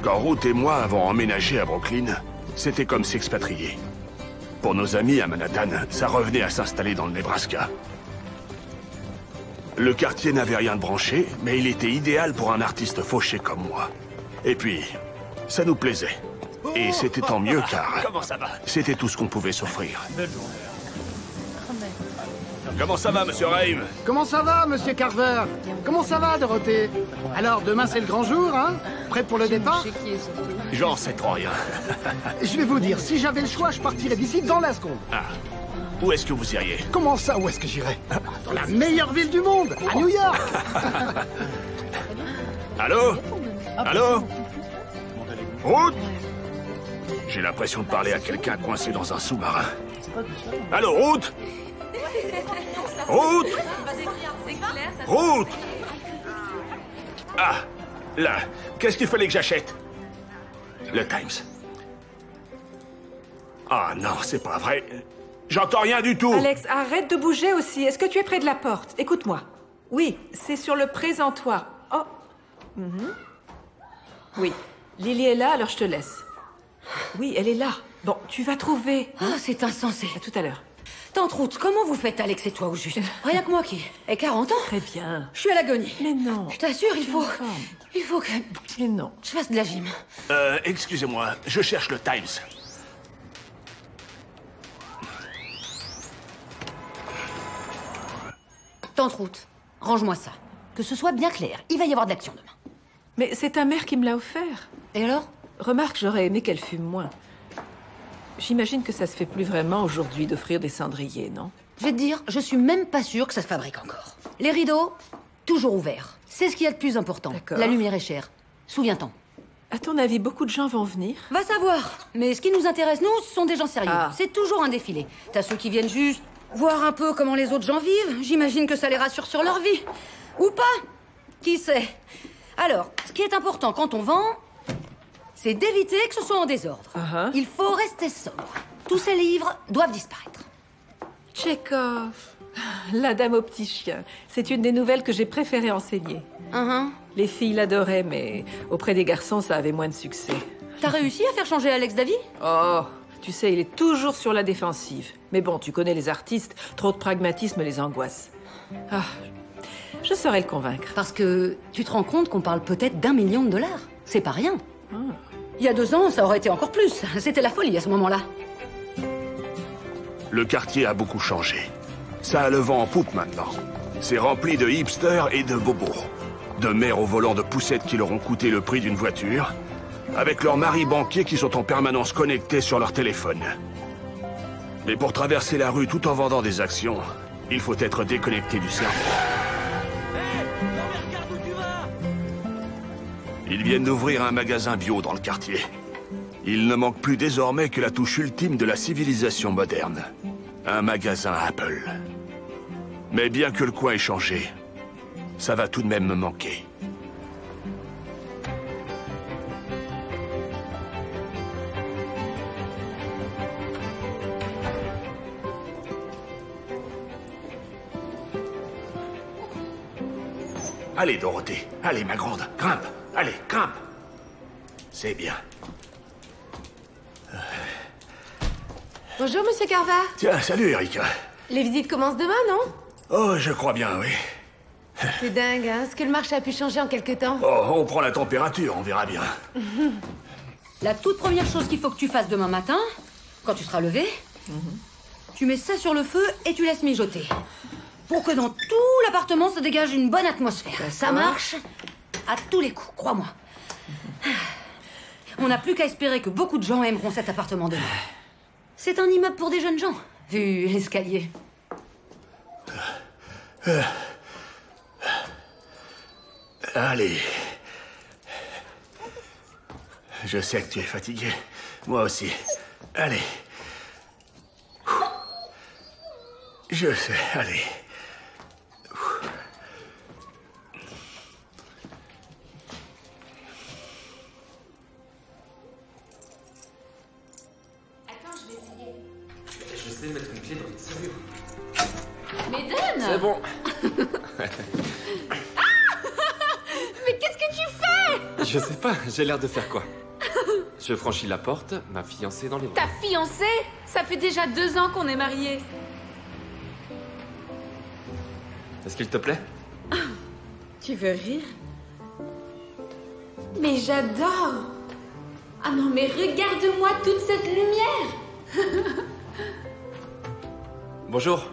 Quand Ruth et moi avons emménagé à Brooklyn, c'était comme s'expatrier. Pour nos amis à Manhattan, ça revenait à s'installer dans le Nebraska. Le quartier n'avait rien de branché, mais il était idéal pour un artiste fauché comme moi. Et puis, ça nous plaisait. Et c'était tant mieux car... Comment ça va? C'était tout ce qu'on pouvait s'offrir. Comment ça va, monsieur Reim? Comment ça va, monsieur Carver? Comment ça va, Dorothée? Alors, demain, c'est le grand jour, hein? Prêt pour le départ? J'en sais trop rien. Je vais vous dire, si j'avais le choix, je partirais d'ici dans la seconde. Ah. Où est-ce que vous iriez? Comment ça, où est-ce que j'irais? Dans la meilleure ville du monde, à New York. Allô? Allô? Ruth? J'ai l'impression de parler à quelqu'un coincé dans un sous-marin. Allô, Ruth? Ruth? Ruth? Ah, là, qu'est-ce qu'il fallait que j'achète? Le Times. Ah non, c'est pas vrai. J'entends rien du tout. Alex, arrête de bouger aussi. Est-ce que tu es près de la porte? Écoute-moi. Oui, c'est sur le présentoir. Oh. Oui. Lily est là, alors je te laisse. Oui, elle est là. Bon, tu vas trouver. Oh, c'est insensé. À tout à l'heure. Tante Ruth, comment vous faites, Alex et toi, au juste? Rien que moi qui ai 40 ans. Très bien. Je suis à l'agonie. Mais non. Je t'assure, il faut que Mais non. je fasse de la gym. Excusez-moi, je cherche le Times. Tante Ruth, range-moi ça. Que ce soit bien clair, il va y avoir de l'action demain. Mais c'est ta mère qui me l'a offert. Et alors? Remarque, j'aurais aimé qu'elle fume moins. J'imagine que ça se fait plus vraiment aujourd'hui d'offrir des cendriers, non? Je vais te dire, je suis même pas sûre que ça se fabrique encore. Les rideaux, toujours ouverts. C'est ce qu'il y a de plus important. D'accord. La lumière est chère. Souviens-t'en. À ton avis, beaucoup de gens vont venir? Va savoir. Mais ce qui nous intéresse, nous, ce sont des gens sérieux. Ah. C'est toujours un défilé. T'as ceux qui viennent juste voir un peu comment les autres gens vivent. J'imagine que ça les rassure sur leur vie. Ou pas. Qui sait? Alors, ce qui est important quand on vend, c'est d'éviter que ce soit en désordre. Uh-huh. Il faut rester sobre. Tous ces livres doivent disparaître. Tchekhov. La dame au petit chien. C'est une des nouvelles que j'ai préféré enseigner. Les filles l'adoraient, mais auprès des garçons, ça avait moins de succès. T'as réussi à faire changer Alex d'avis? Oh, tu sais, il est toujours sur la défensive. Mais bon, tu connais les artistes, trop de pragmatisme les angoisse. Ah, je saurais le convaincre. Parce que tu te rends compte qu'on parle peut-être d'1 million de dollars. C'est pas rien. Il y a 2 ans, ça aurait été encore plus. C'était la folie à ce moment-là. Le quartier a beaucoup changé. Ça a le vent en poupe maintenant. C'est rempli de hipsters et de bobos. De mères au volant de poussettes qui leur ont coûté le prix d'une voiture, avec leurs maris banquiers qui sont en permanence connectés sur leur téléphone. Et pour traverser la rue tout en vendant des actions, il faut être déconnecté du cerveau. Ils viennent d'ouvrir un magasin bio dans le quartier. Il ne manque plus désormais que la touche ultime de la civilisation moderne. Un magasin Apple. Mais bien que le coin ait changé, ça va tout de même me manquer. Allez, Dorothée. Allez, ma grande. Grimpe. Allez, grimpe. C'est bien. Bonjour, monsieur Carver. Tiens, salut, Erika. Les visites commencent demain, non? Oh, je crois bien, oui. C'est dingue, hein? Est-ce que le marché a pu changer en quelque temps? Oh, on prend la température, on verra bien. La toute première chose qu'il faut que tu fasses demain matin, quand tu seras levé, tu mets ça sur le feu et tu laisses mijoter. Pour que dans tout l'appartement se dégage une bonne atmosphère. Ça marche à tous les coups, crois-moi. On n'a plus qu'à espérer que beaucoup de gens aimeront cet appartement demain. C'est un immeuble pour des jeunes gens, vu l'escalier. Allez. Je sais que tu es fatigué. Moi aussi. Allez. Je sais, allez. Attends, je vais essayer. Je sais mettre une clé dans le serrure. Mais donne! C'est bon. Mais qu'est-ce que tu fais? Je sais pas, j'ai l'air de faire quoi? Je franchis la porte, ma fiancée dans les bras. Ta fiancée? Ça fait déjà 2 ans qu'on est mariés. Est-ce qu'il te plaît? Tu veux rire? Mais j'adore! Ah non, mais regarde-moi toute cette lumière! Bonjour.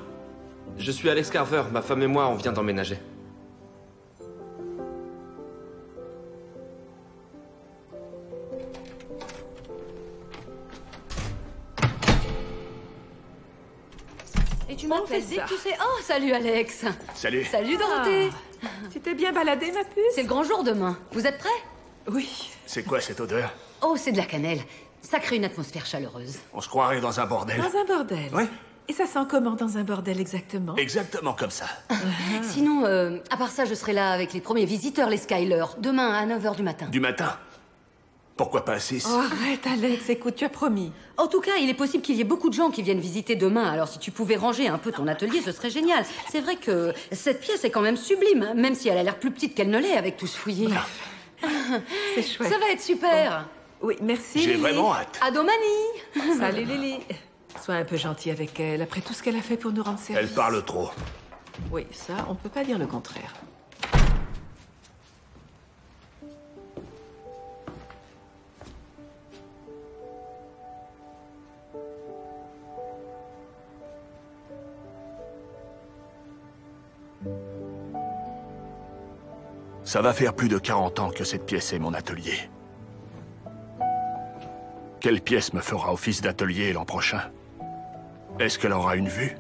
Je suis Alex Carver, ma femme et moi, on vient d'emménager. Et tu m'appelles dès que tu sais... Oh, salut Alex. Salut. Salut Dorothée. Tu t'es bien baladée, ma puce? C'est le grand jour demain. Vous êtes prêts? Oui. C'est quoi cette odeur? Oh, c'est de la cannelle. Ça crée une atmosphère chaleureuse. On se croirait dans un bordel. Dans un bordel. Oui. Et ça sent comment dans un bordel exactement? Exactement comme ça. Sinon, à part ça, je serai là avec les premiers visiteurs, les Skyler, demain à 9h du matin. Du matin. Pourquoi pas à 6? Oh, arrête, Alex, écoute, tu as promis. En tout cas, il est possible qu'il y ait beaucoup de gens qui viennent visiter demain, alors si tu pouvais ranger un peu ton atelier, ce serait génial. C'est vrai que cette pièce est quand même sublime, même si elle a l'air plus petite qu'elle ne l'est avec tout ce fouillis. C'est chouette. Ça va être super. Oui, merci. J'ai Lily. vraiment hâte. À Domani. Salut, Lily. Sois un peu gentil avec elle, après tout ce qu'elle a fait pour nous rendre service. Elle parle trop. Oui, ça, on peut pas dire le contraire. Ça va faire plus de 40 ans que cette pièce est mon atelier. Quelle pièce me fera office d'atelier l'an prochain? Est-ce qu'elle aura une vue?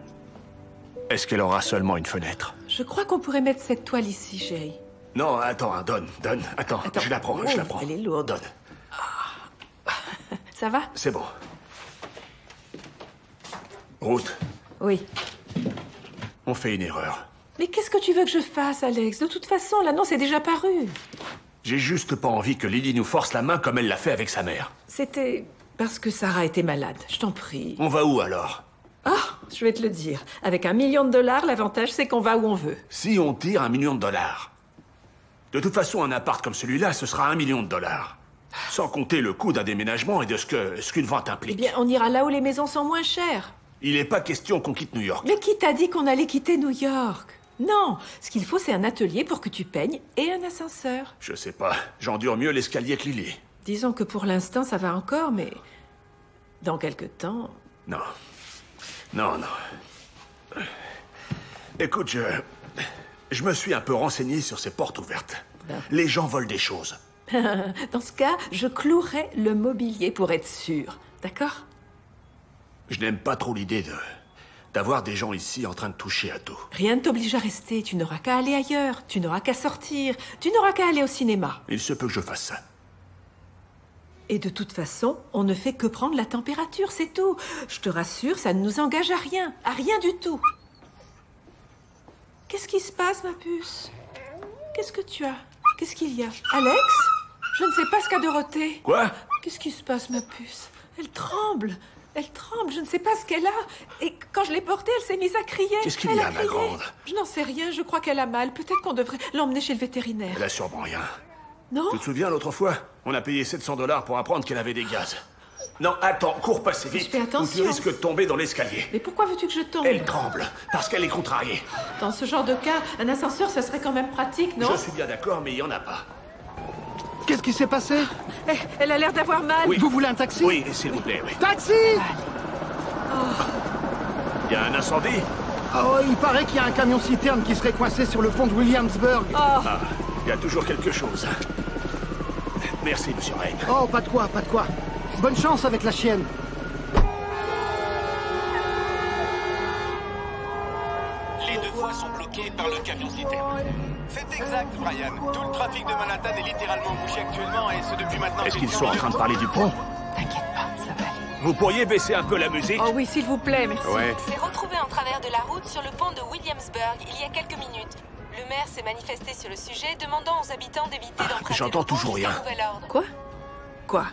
Est-ce qu'elle aura seulement une fenêtre? Je crois qu'on pourrait mettre cette toile ici, chérie. Non, attends, hein, donne. Attends, je la prends, je la prends. Elle est lourde. Donne. Ça va? C'est bon. Ruth, Oui. on fait une erreur. Mais qu'est-ce que tu veux que je fasse, Alex? De toute façon, l'annonce est déjà parue. J'ai juste pas envie que Lily nous force la main comme elle l'a fait avec sa mère. C'était parce que Sarah était malade, je t'en prie. On va où alors? Ah, je vais te le dire. Avec $1 million, l'avantage c'est qu'on va où on veut. Si on tire $1 million. De toute façon, un appart comme celui-là, ce sera $1 million. Sans compter le coût d'un déménagement et de ce qu'une vente Eh implique. bien, on ira là où les maisons sont moins chères. Il n'est pas question qu'on quitte New York. Mais qui t'a dit qu'on allait quitter New York? Non, ce qu'il faut, c'est un atelier pour que tu peignes et un ascenseur. Je sais pas, j'endure mieux l'escalier que Lily. Disons que pour l'instant, ça va encore, mais dans quelque temps... Non. Non. Écoute, je me suis un peu renseigné sur ces portes ouvertes. Les gens volent des choses. Dans ce cas, je clouerai le mobilier pour être sûr. D'accord? Je n'aime pas trop l'idée d'avoir des gens ici en train de toucher à tout. Rien ne t'oblige à rester. Tu n'auras qu'à aller ailleurs. Tu n'auras qu'à sortir. Tu n'auras qu'à aller au cinéma. Il se peut que je fasse ça. Et de toute façon, on ne fait que prendre la température, c'est tout. Je te rassure, ça ne nous engage à rien du tout. Qu'est-ce qui se passe, ma puce? Qu'est-ce que tu as? Qu'est-ce qu'il y a? Alex? Je ne sais pas ce qu'a Dorothée. Quoi? Qu'est-ce qui se passe, ma puce? Elle tremble. Elle tremble, je ne sais pas ce qu'elle a. Et quand je l'ai portée, elle s'est mise à crier. Qu'est-ce qu'il Elle y a a, ma crié. grande? Je n'en sais rien, je crois qu'elle a mal. Peut-être qu'on devrait l'emmener chez le vétérinaire. Elle a sûrement rien. Non? Tu te souviens l'autre fois? On a payé $700 pour apprendre qu'elle avait des gaz. Non, attends, cours pas si vite. fais Ou attention. tu risques de tomber dans l'escalier. Mais pourquoi veux-tu que je tombe? Elle tremble, parce qu'elle est contrariée. Dans ce genre de cas, un ascenseur, ça serait quand même pratique, non? Je suis bien d'accord, mais il n'y en a pas. Qu'est-ce qui s'est passé? Elle a l'air d'avoir mal. Oui. Vous voulez un taxi? Oui, s'il vous plaît, oui. Taxi! Il y a un incendie? Oh, il paraît qu'il y a un camion-citerne qui serait coincé sur le pont de Williamsburg. Ah, il y a toujours quelque chose. Merci, monsieur Rain. Oh, pas de quoi, pas de quoi. Bonne chance avec la chienne. Les deux voies sont bloquées par le camion citerne. C'est exact, Brian. Tout le trafic de Manhattan est littéralement bouché actuellement et ce depuis maintenant. Est-ce qu'ils sont en train de parler du pont? T'inquiète pas, ça va aller. Vous pourriez baisser un peu la musique? Oh oui, s'il vous plaît, merci. Ouais. s'est retrouvé en travers de la route sur le pont de Williamsburg il y a quelques minutes. Le maire s'est manifesté sur le sujet, demandant aux habitants d'éviter d'emprunter j'entends le pont toujours jusqu'à rien. nouvel ordre. Quoi? Quoi?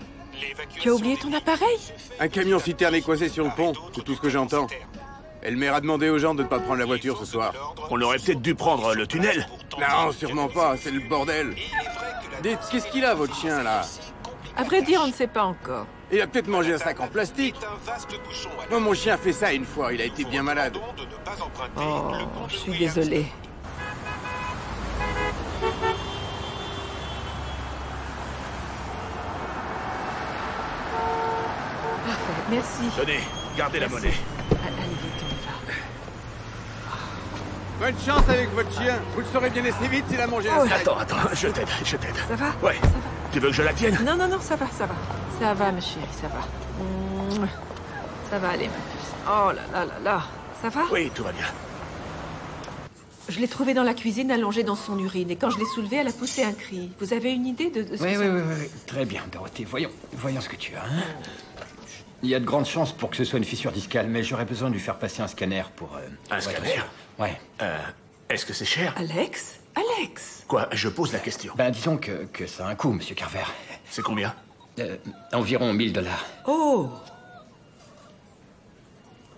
Tu as oublié ton appareil? Un camion citerne est coincé sur le pont, c'est tout ce que j'entends. Et le maire a demandé aux gens de ne pas prendre la voiture ce soir. On aurait peut-être dû prendre le tunnel. Non, sûrement pas, c'est le bordel. Dites, qu'est-ce qu'il a, votre chien, là? À vrai dire, on ne sait pas encore. Il a peut-être mangé un sac en plastique. Moi, mon chien a fait ça une fois, il a été bien malade. Oh, je suis désolée. Parfait, merci. Tenez, gardez la monnaie. Allez, vite, on y va. Bonne chance avec votre chien. Vous le saurez bien assez vite s'il a mangé un sac. Attends, je t'aide. Ça va? Ouais. Ça va. Tu veux que je la tienne? Non, ça va. Ça va, ma chérie, ça va. Ça va aller, ma puce. Oh là. Ça va? Oui, tout va bien. Je l'ai trouvée dans la cuisine, allongée dans son urine. Et quand je l'ai soulevée, elle a poussé un cri. Vous avez une idée de ce que ça... Oui. Très bien, Dorothée. Voyons ce que tu as. Hein. Il y a de grandes chances pour que ce soit une fissure discale, mais j'aurais besoin de lui faire passer un scanner pour... Un scanner? Ouais. Est-ce que c'est cher? Alex? Quoi? Je pose la question. Ben, disons que ça a un coût, Monsieur Carver. C'est combien? Environ $1000. Oh!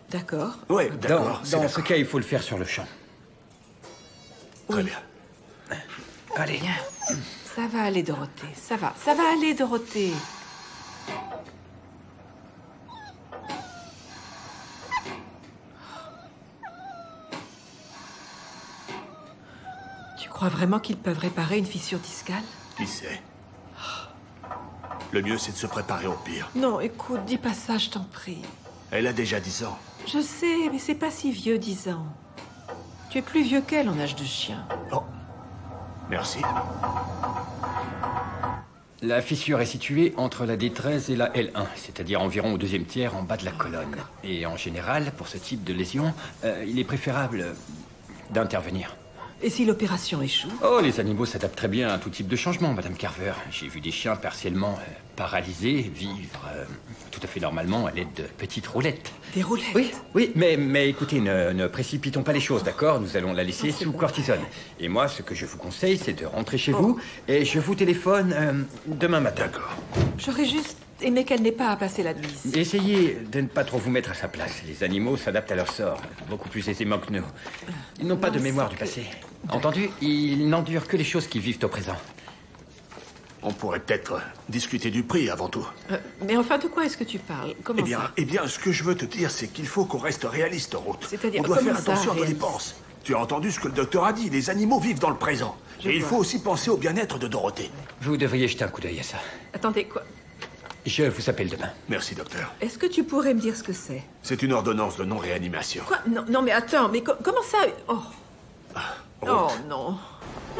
D'accord. Ouais, d'accord. Dans ce cas, il faut le faire sur le champ. Très bien. Allez. Ça va aller, Dorothée. Ça va aller, Dorothée. Tu crois vraiment qu'ils peuvent réparer une fissure discale? Qui sait? Le mieux, c'est de se préparer au pire. Non, écoute, dis pas ça, je t'en prie. Elle a déjà 10 ans. Je sais, mais c'est pas si vieux, 10 ans. Tu es plus vieux qu'elle en âge de chien. Oh. Merci. La fissure est située entre la D13 et la L1, c'est-à-dire environ au deuxième tiers en bas de la colonne. Et en général, pour ce type de lésion, il est préférable d'intervenir. Et si l'opération échoue? Oh, les animaux s'adaptent très bien à tout type de changement, Madame Carver. J'ai vu des chiens partiellement paralysés vivre tout à fait normalement à l'aide de petites roulettes. Des roulettes? Oui, mais écoutez, ne précipitons pas les choses, d'accord? Nous allons la laisser sous cortisone. Et moi, ce que je vous conseille, c'est de rentrer chez vous, et je vous téléphone demain matin. D'accord. J'aurais juste aimé qu'elle n'ait pas à passer la nuit ici. Essayez de ne pas trop vous mettre à sa place. Les animaux s'adaptent à leur sort, beaucoup plus aisément que nous. Ils n'ont pas de mémoire du passé. Entendu? Ils n'endurent que les choses qu'ils vivent au présent. On pourrait peut-être discuter du prix avant tout. Mais enfin, de quoi est-ce que tu parles? Comment ça? Eh bien, ce que je veux te dire, c'est qu'il faut qu'on reste réaliste en route. C'est-à-dire, on doit comment faire ça, attention à nos réaliste? dépenses. Tu as entendu ce que le docteur a dit, les animaux vivent dans le présent. Et il faut aussi penser au bien-être de Dorothée. Vous devriez jeter un coup d'œil à ça. Attendez, quoi? Je vous appelle demain. Merci, docteur. Est-ce que tu pourrais me dire ce que c'est? C'est une ordonnance de non-réanimation. Quoi? Non, mais attends, mais comment ça? Oh non.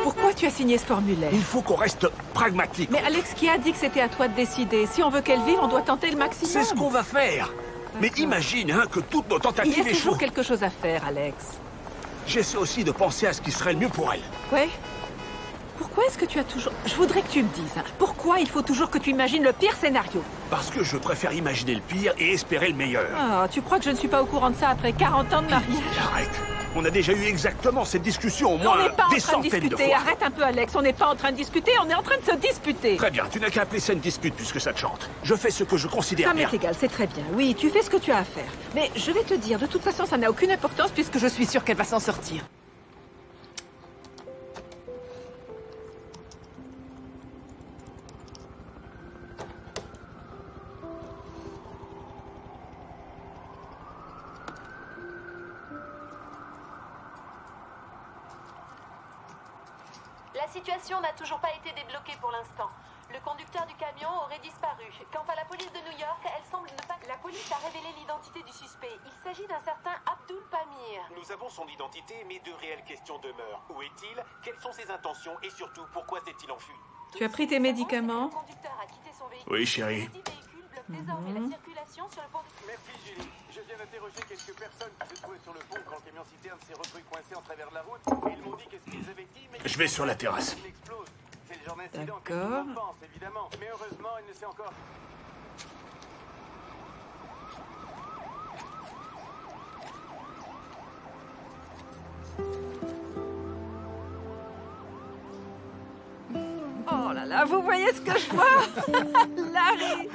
Pourquoi tu as signé ce formulaire? Il faut qu'on reste pragmatique. Mais Alex qui a dit que c'était à toi de décider. Si on veut qu'elle vive, on doit tenter le maximum. C'est ce qu'on va faire. Mais imagine que toutes nos Il tentatives y a toujours échouent. quelque chose à faire, Alex. J'essaie aussi de penser à ce qui serait le mieux pour elle. Ouais. Pourquoi est-ce que tu as toujours... Je voudrais que tu me dises, pourquoi il faut toujours que tu imagines le pire scénario? Parce que je préfère imaginer le pire et espérer le meilleur. Ah, tu crois que je ne suis pas au courant de ça après 40 ans de mariage? Arrête. On a déjà eu exactement cette discussion au On moins n'est pas en des train de centaines de discuter. fois. Arrête un peu, Alex. On n'est pas en train de discuter, on est en train de se disputer. Très bien, tu n'as qu'à appeler ça une dispute puisque ça te chante. Je fais ce que je considère Ça bien. m'est égal, c'est très bien. Oui, tu fais ce que tu as à faire. Mais je vais te dire, de toute façon, ça n'a aucune importance puisque je suis sûre qu'elle va s'en sortir. La situation n'a toujours pas été débloquée pour l'instant. Le conducteur du camion aurait disparu. Quant à la police de New York, elle semble ne pas... La police a révélé l'identité du suspect. Il s'agit d'un certain Abdul Pamir. Nous avons son identité, mais deux réelles questions demeurent. Où est-il? Quelles sont ses intentions? Et surtout, pourquoi s'est-il enfui? Tu as pris tes médicaments? Oui, chérie. Merci, Julie. Je viens d'interroger quelques personnes qui se trouvaient sur le pont quand le camion citerne s'est retrouvé coincé en travers de la route. Et ils m'ont dit qu'est-ce qu'ils avaient dit, mais... Je vais sur la terrasse. Il explose. C'est le genre d'incident que tout le monde pense, évidemment. Mais heureusement, il ne sait encore... Oh là là, vous voyez ce que je vois? Larry!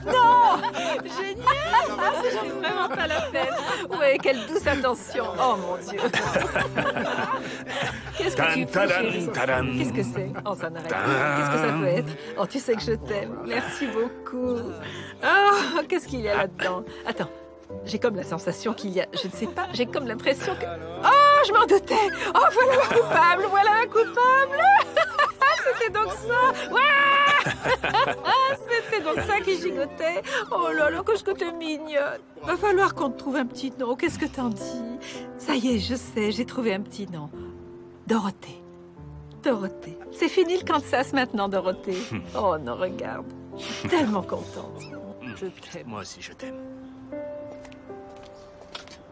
Non! Génial! J'ai vraiment pas la peine. Ouais, quelle douce attention. Oh mon Dieu. Qu'est-ce que tu fais, chérie? Qu'est-ce que c'est? Oh, ça n'arrête pas. Qu'est-ce que ça peut être? Oh, tu sais que je t'aime. Merci beaucoup. Oh, qu'est-ce qu'il y a là-dedans? Attends. J'ai comme la sensation qu'il y a... Je ne sais pas, j'ai comme l'impression que... Oh, je m'en doutais! Oh, voilà un coupable! Voilà un coupable! C'était donc ça! Ouais! C'était donc ça qui gigotait! Oh là là, que je t'ai mignonne! Va falloir qu'on te trouve un petit nom. Qu'est-ce que t'en dis? Ça y est, je sais, j'ai trouvé un petit nom. Dorothée. Dorothée. C'est fini le Kansas maintenant, Dorothée. Oh non, regarde. Je suis tellement contente. Je t'aime. Moi aussi, je t'aime.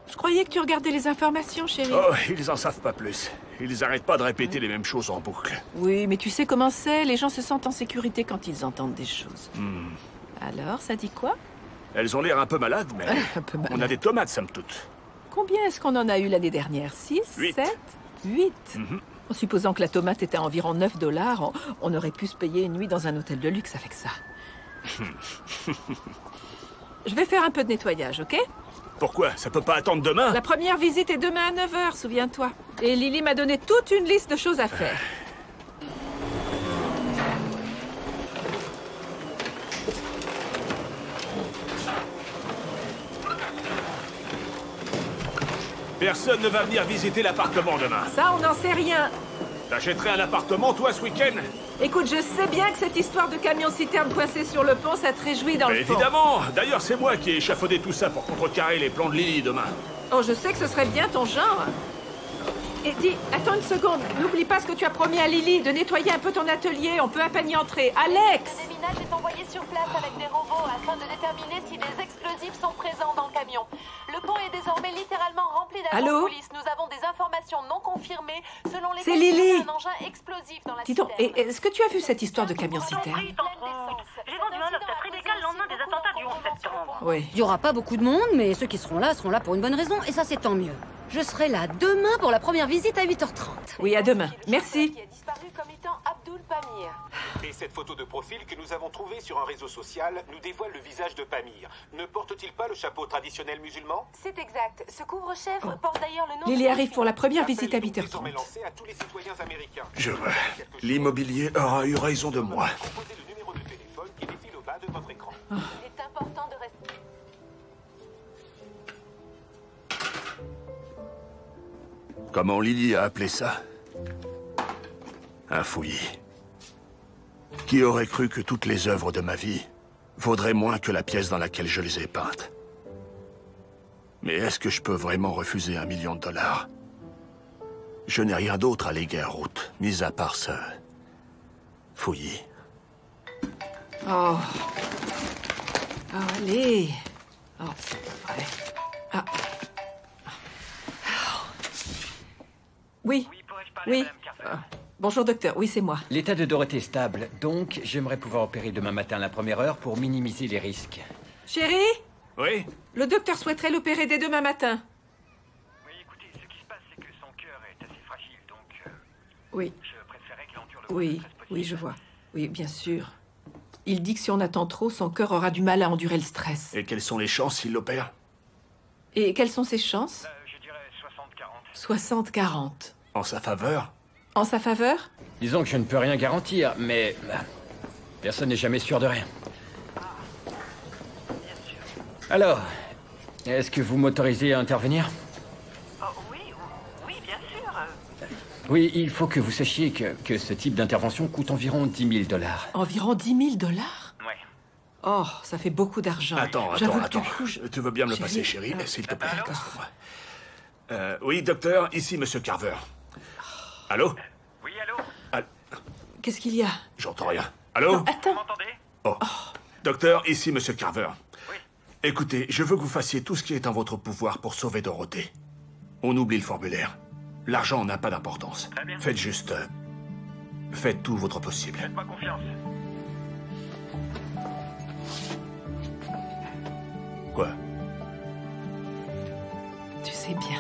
Je croyais que tu regardais les informations, chérie. Oh, ils en savent pas plus. Ils arrêtent pas de répéter les mêmes choses en boucle. Oui, mais tu sais comment c'est. Les gens se sentent en sécurité quand ils entendent des choses. Alors, ça dit quoi? Elles ont l'air un peu malades, mais un peu malade. On a des tomates, somme toute. Combien est-ce qu'on en a eu l'année dernière? 6? 8. 7? 8? En supposant que la tomate était à environ 9 $, on aurait pu se payer une nuit dans un hôtel de luxe avec ça. Je vais faire un peu de nettoyage, ok? Pourquoi? Ça peut pas attendre demain? La première visite est demain à 9 h, souviens-toi. Et Lily m'a donné toute une liste de choses à faire. Personne ne va venir visiter l'appartement demain. Ça, on n'en sait rien. T'achèterais un appartement, toi, ce week-end? Écoute, je sais bien que cette histoire de camion-citerne coincé sur le pont, ça te réjouit dans le fond. Évidemment! D'ailleurs, c'est moi qui ai échafaudé tout ça pour contrecarrer les plans de Lily demain. Oh, je sais que ce serait bien ton genre. Et dis, attends une seconde. N'oublie pas ce que tu as promis à Lily, de nettoyer un peu ton atelier. On peut à peine y entrer. Alex! Le déminage est envoyé sur place avec des robots afin de déterminer si des explosifs sont présents dans le camion. Le pont est désormais littéralement rempli d'agents de police. Nous avons des informations non confirmées selon les C'est Lily! Un engin explosif dans la Dis donc, est-ce que tu as vu cette histoire de camion-citerne? J'ai vendu un œuf à Tribeca le lendemain des attentats du 11 septembre. Oui. Il y aura pas beaucoup de monde, mais ceux qui seront là pour une bonne raison, et ça c'est tant mieux. Je serai là demain pour la première visite à 8h30. Oui, à demain. Merci. Qui a disparu comme étant Abdul Pamir. Et cette photo de profil que nous avons trouvée sur un réseau social nous dévoile le visage de Pamir. Ne porte-t-il pas le chapeau traditionnel musulman? C'est exact. Ce couvre-chèvre porte d'ailleurs le nom... Lily arrive pour la première visite à 8h30. À tous les citoyens américains. Je vois. L'immobilier aura eu raison de moi. Composez le numéro de téléphone qui défile au bas de votre écran. Il est important de rester... Comment Lily a appelé ça? Un fouillis. Qui aurait cru que toutes les œuvres de ma vie vaudraient moins que la pièce dans laquelle je les ai peintes? Mais est-ce que je peux vraiment refuser $1 million? Je n'ai rien d'autre à léguer à Ruth, mis à part ce fouillis. Oh. Oh, allez. Oh, ouais. Ah. Oui. Oui. Bonjour, docteur. Oui, c'est moi. L'état de Dorothée est stable, donc j'aimerais pouvoir opérer demain matin à la première heure pour minimiser les risques. Chérie? Oui? Le docteur souhaiterait l'opérer dès demain matin. Oui, écoutez, ce qui se passe, c'est que son cœur est assez fragile, donc... Oui. Je préférais que l'endure le Oui, oui, je vois. Oui, bien sûr. Il dit que si on attend trop, son cœur aura du mal à endurer le stress. Et quelles sont les chances s'il l'opère? Et quelles sont ses chances? Je dirais 60-40. En sa faveur? En sa faveur? Disons que je ne peux rien garantir, mais... personne n'est jamais sûr de rien. Alors, est-ce que vous m'autorisez à intervenir? Oh, oui, bien sûr. Oui, il faut que vous sachiez que ce type d'intervention coûte environ $10 000. Environ $10 000? Ouais. Oh, ça fait beaucoup d'argent. Attends. Tu veux bien me le passer, chérie, s'il te plaît. Oui, docteur, ici, Monsieur Carver. Allô? Oui, allô? Qu'est-ce qu'il y a? J'entends rien. Allô? Attends. Oh. Docteur, ici Monsieur Carver. Écoutez, je veux que vous fassiez tout ce qui est en votre pouvoir pour sauver Dorothée. On oublie le formulaire. L'argent n'a pas d'importance. Faites juste... faites tout votre possible. Faites-moi confiance. Quoi? Tu sais bien.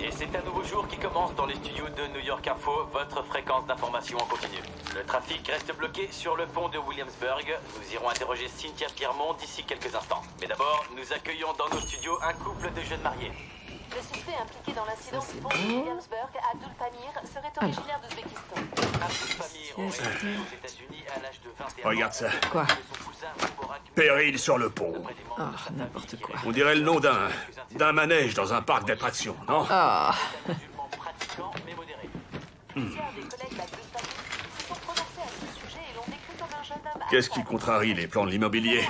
Et c'est un nouveau jour qui commence dans les studios de New York Info, votre fréquence d'information en continu. Le trafic reste bloqué sur le pont de Williamsburg. Nous irons interroger Cynthia Piermont d'ici quelques instants. Mais d'abord, nous accueillons dans nos studios un couple de jeunes mariés. Le suspect impliqué dans l'incident du pont de Williamsburg, Abdul Pamir, serait originaire d'Ouzbékistan. Abdul Pamir aurait vécu aux États-Unis à l'âge de 21 ans. Regarde ça. Quoi? Péril sur le pont. Oh, n'importe quoi. On dirait le nom d'un manège dans un parc d'attractions, non? Ah. Qu'est-ce qui contrarie les plans de l'immobilier?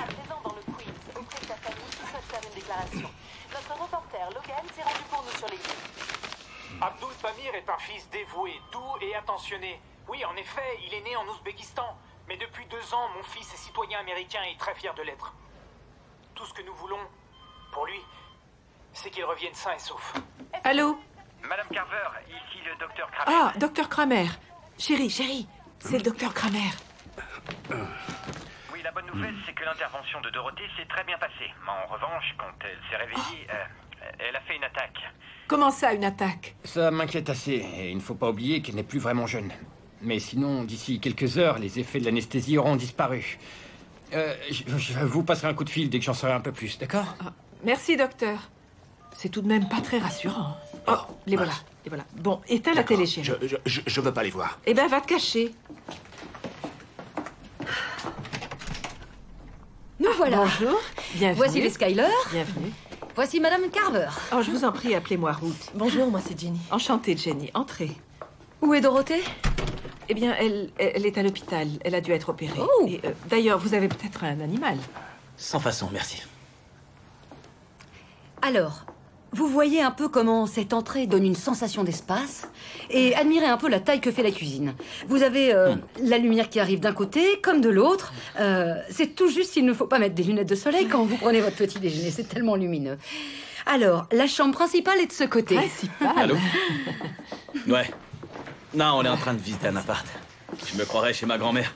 Notre reporter Logan s'est rendu pour nous sur les lieux. Abdul Pamir est un fils dévoué, doux et attentionné. Oui, en effet, il est né en Ouzbékistan. Mais depuis 2 ans, mon fils est citoyen américain et très fier de l'être. Tout ce que nous voulons, pour lui, c'est qu'il revienne sain et sauf. Allô? Madame Carver, ici le docteur Kramer. Ah, docteur Kramer. Chérie, c'est le docteur Kramer. Oui, la bonne nouvelle, c'est que l'intervention de Dorothée s'est très bien passée. Mais en revanche, quand elle s'est réveillée, elle a fait une attaque. Comment ça, une attaque? Ça m'inquiète assez, et il ne faut pas oublier qu'elle n'est plus vraiment jeune. Mais sinon, d'ici quelques heures, les effets de l'anesthésie auront disparu. Je vous passerai un coup de fil dès que j'en saurai un peu plus, d'accord? Merci, docteur. C'est tout de même pas très rassurant. Oh, les voilà. Bon, éteins la télé, chérie. Je veux pas les voir. Eh ben, va te cacher. Nous voilà. Bonjour. Bienvenue. Voici les Skyler. Bienvenue. Voici Madame Carver. Oh, je vous en prie, appelez-moi Ruth. Bonjour, moi c'est Jenny. Enchantée, Jenny. Entrez. Où est Dorothée? Eh bien, elle est à l'hôpital. Elle a dû être opérée. Oh. Et, d'ailleurs, vous avez peut-être un animal. Sans façon, merci. Alors, vous voyez un peu comment cette entrée donne une sensation d'espace et admirez un peu la taille que fait la cuisine. Vous avez la lumière qui arrive d'un côté comme de l'autre. C'est tout juste s'il ne faut pas mettre des lunettes de soleil quand vous prenez votre petit déjeuner. C'est tellement lumineux. Alors, la chambre principale est de ce côté. Principale? Allô? Ouais. Non, on est en train de visiter un appart. Je me croirais chez ma grand-mère.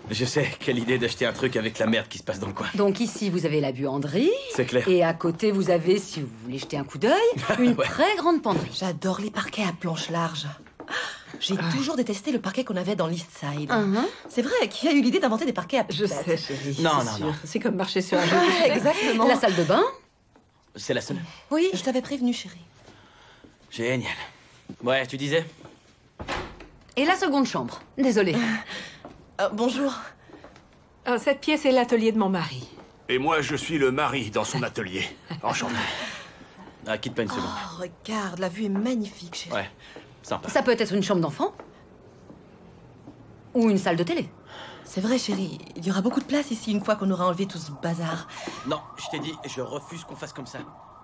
Je sais, quelle idée d'acheter un truc avec la merde qui se passe dans le coin. Donc ici, vous avez la buanderie. C'est clair. Et à côté, vous avez, si vous voulez jeter un coup d'œil, une très grande penderie. J'adore les parquets à planches larges. J'ai toujours détesté le parquet qu'on avait dans l'East Side. C'est vrai, qui a eu l'idée d'inventer des parquets à Je sais, chérie. Non. C'est comme marcher sur un jeu. Exactement. La salle de bain? C'est la seule. Oui. Je t'avais prévenu, chérie. Génial. Ouais, tu disais? Et la seconde chambre. Désolée. Bonjour. Cette pièce est l'atelier de mon mari. Et moi, je suis le mari dans son atelier. Enchanté. Ah, quitte pas une seconde. Oh, regarde, la vue est magnifique, chérie. Ouais, sympa. Ça peut être une chambre d'enfant. Ou une salle de télé. C'est vrai, chérie. Il y aura beaucoup de place ici une fois qu'on aura enlevé tout ce bazar. Non, je t'ai dit, je refuse qu'on fasse comme ça.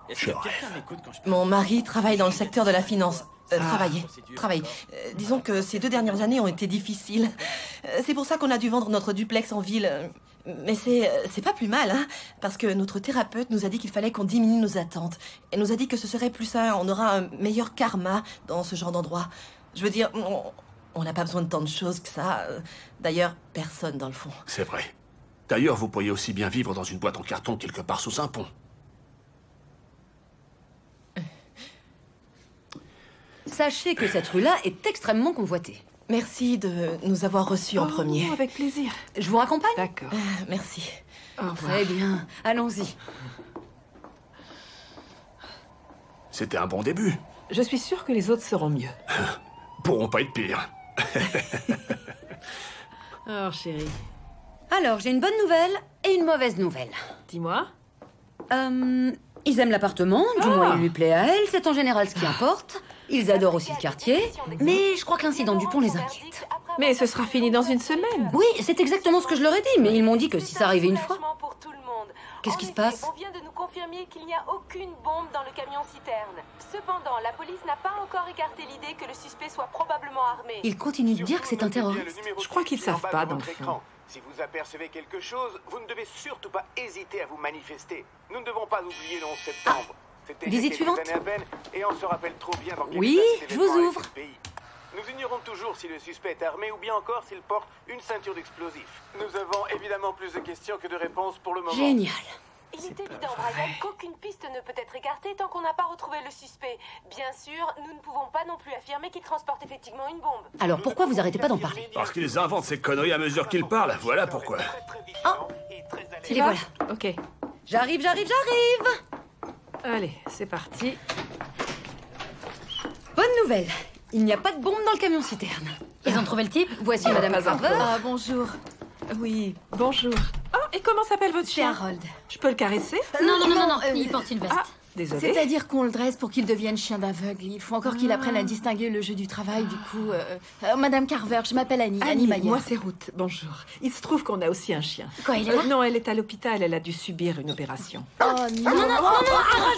Est-ce que quelqu'un m'écoute quand je... Mon mari travaille dans le secteur de la finance. Travaille. Disons que ces 2 dernières années ont été difficiles. C'est pour ça qu'on a dû vendre notre duplex en ville. Mais c'est pas plus mal, hein, parce que notre thérapeute nous a dit qu'il fallait qu'on diminue nos attentes. Elle nous a dit que ce serait plus sain, on aura un meilleur karma dans ce genre d'endroit. Je veux dire, on n'a pas besoin de tant de choses que ça. D'ailleurs, personne dans le fond. C'est vrai. D'ailleurs, vous pourriez aussi bien vivre dans une boîte en carton quelque part sous un pont. Sachez que cette rue-là est extrêmement convoitée. Merci de nous avoir reçus en premier. Avec plaisir. Je vous raccompagne? D'accord. Merci. Très bien. Allons-y. C'était un bon début. Je suis sûre que les autres seront mieux. Pourront pas être pires. Oh, chérie. Alors, j'ai une bonne nouvelle et une mauvaise nouvelle. Dis-moi. Ils aiment l'appartement, du moins il lui plaît à elle, c'est en général ce qui importe. Ils adorent aussi le quartier, mais je crois que l'incident du pont les inquiète. Après Mais ce sera fini dans une semaine. Oui, c'est exactement ce que je leur ai dit, mais ils m'ont dit que si ça arrivait une fois... Qu'est-ce qui se passe? On vient de nous confirmer qu'il n'y a aucune bombe dans le camion-citerne. Cependant, la police n'a pas encore écarté l'idée que le suspect soit probablement armé. Ils continuent de dire que c'est un terroriste. Je crois qu'ils savent pas, dans le fond. Si vous apercevez quelque chose, vous ne devez surtout pas hésiter à vous manifester. Nous ne devons pas oublier le 11 septembre. C'était visite suivante. années à peine, et on se rappelle trop bien dans quel Oui, état cet je vous événement a ouvre. laissé le pays. Nous ignorons toujours si le suspect est armé ou bien encore s'il porte une ceinture d'explosifs. Nous avons évidemment plus de questions que de réponses pour le moment. Génial. Il est évident, Brian, qu'aucune piste ne peut être écartée tant qu'on n'a pas retrouvé le suspect. Bien sûr, nous ne pouvons pas non plus affirmer qu'il transporte effectivement une bombe. Alors pourquoi vous arrêtez pas d'en parler? Parce qu'ils inventent ces conneries à mesure qu'ils parlent, voilà pourquoi. Oh, les voilà. Ok. J'arrive. Allez, c'est parti. Bonne nouvelle. Il n'y a pas de bombe dans le camion-citerne. Ils ont trouvé le type. Voici Madame Carver. Ah, bonjour. Oui, bonjour. Oh, et comment s'appelle votre chien? Harold. Je peux le caresser? Non, il porte une veste. Ah, désolée. C'est-à-dire qu'on le dresse pour qu'il devienne chien d'aveugle. Il faut encore qu'il apprenne à distinguer le jeu du travail. Du coup, Madame Carver, je m'appelle Annie. Annie Maillard. Moi, c'est Ruth. Bonjour. Il se trouve qu'on a aussi un chien. Quoi, il est là? Non, elle est à l'hôpital. Elle a dû subir une opération. Oh non, Harold,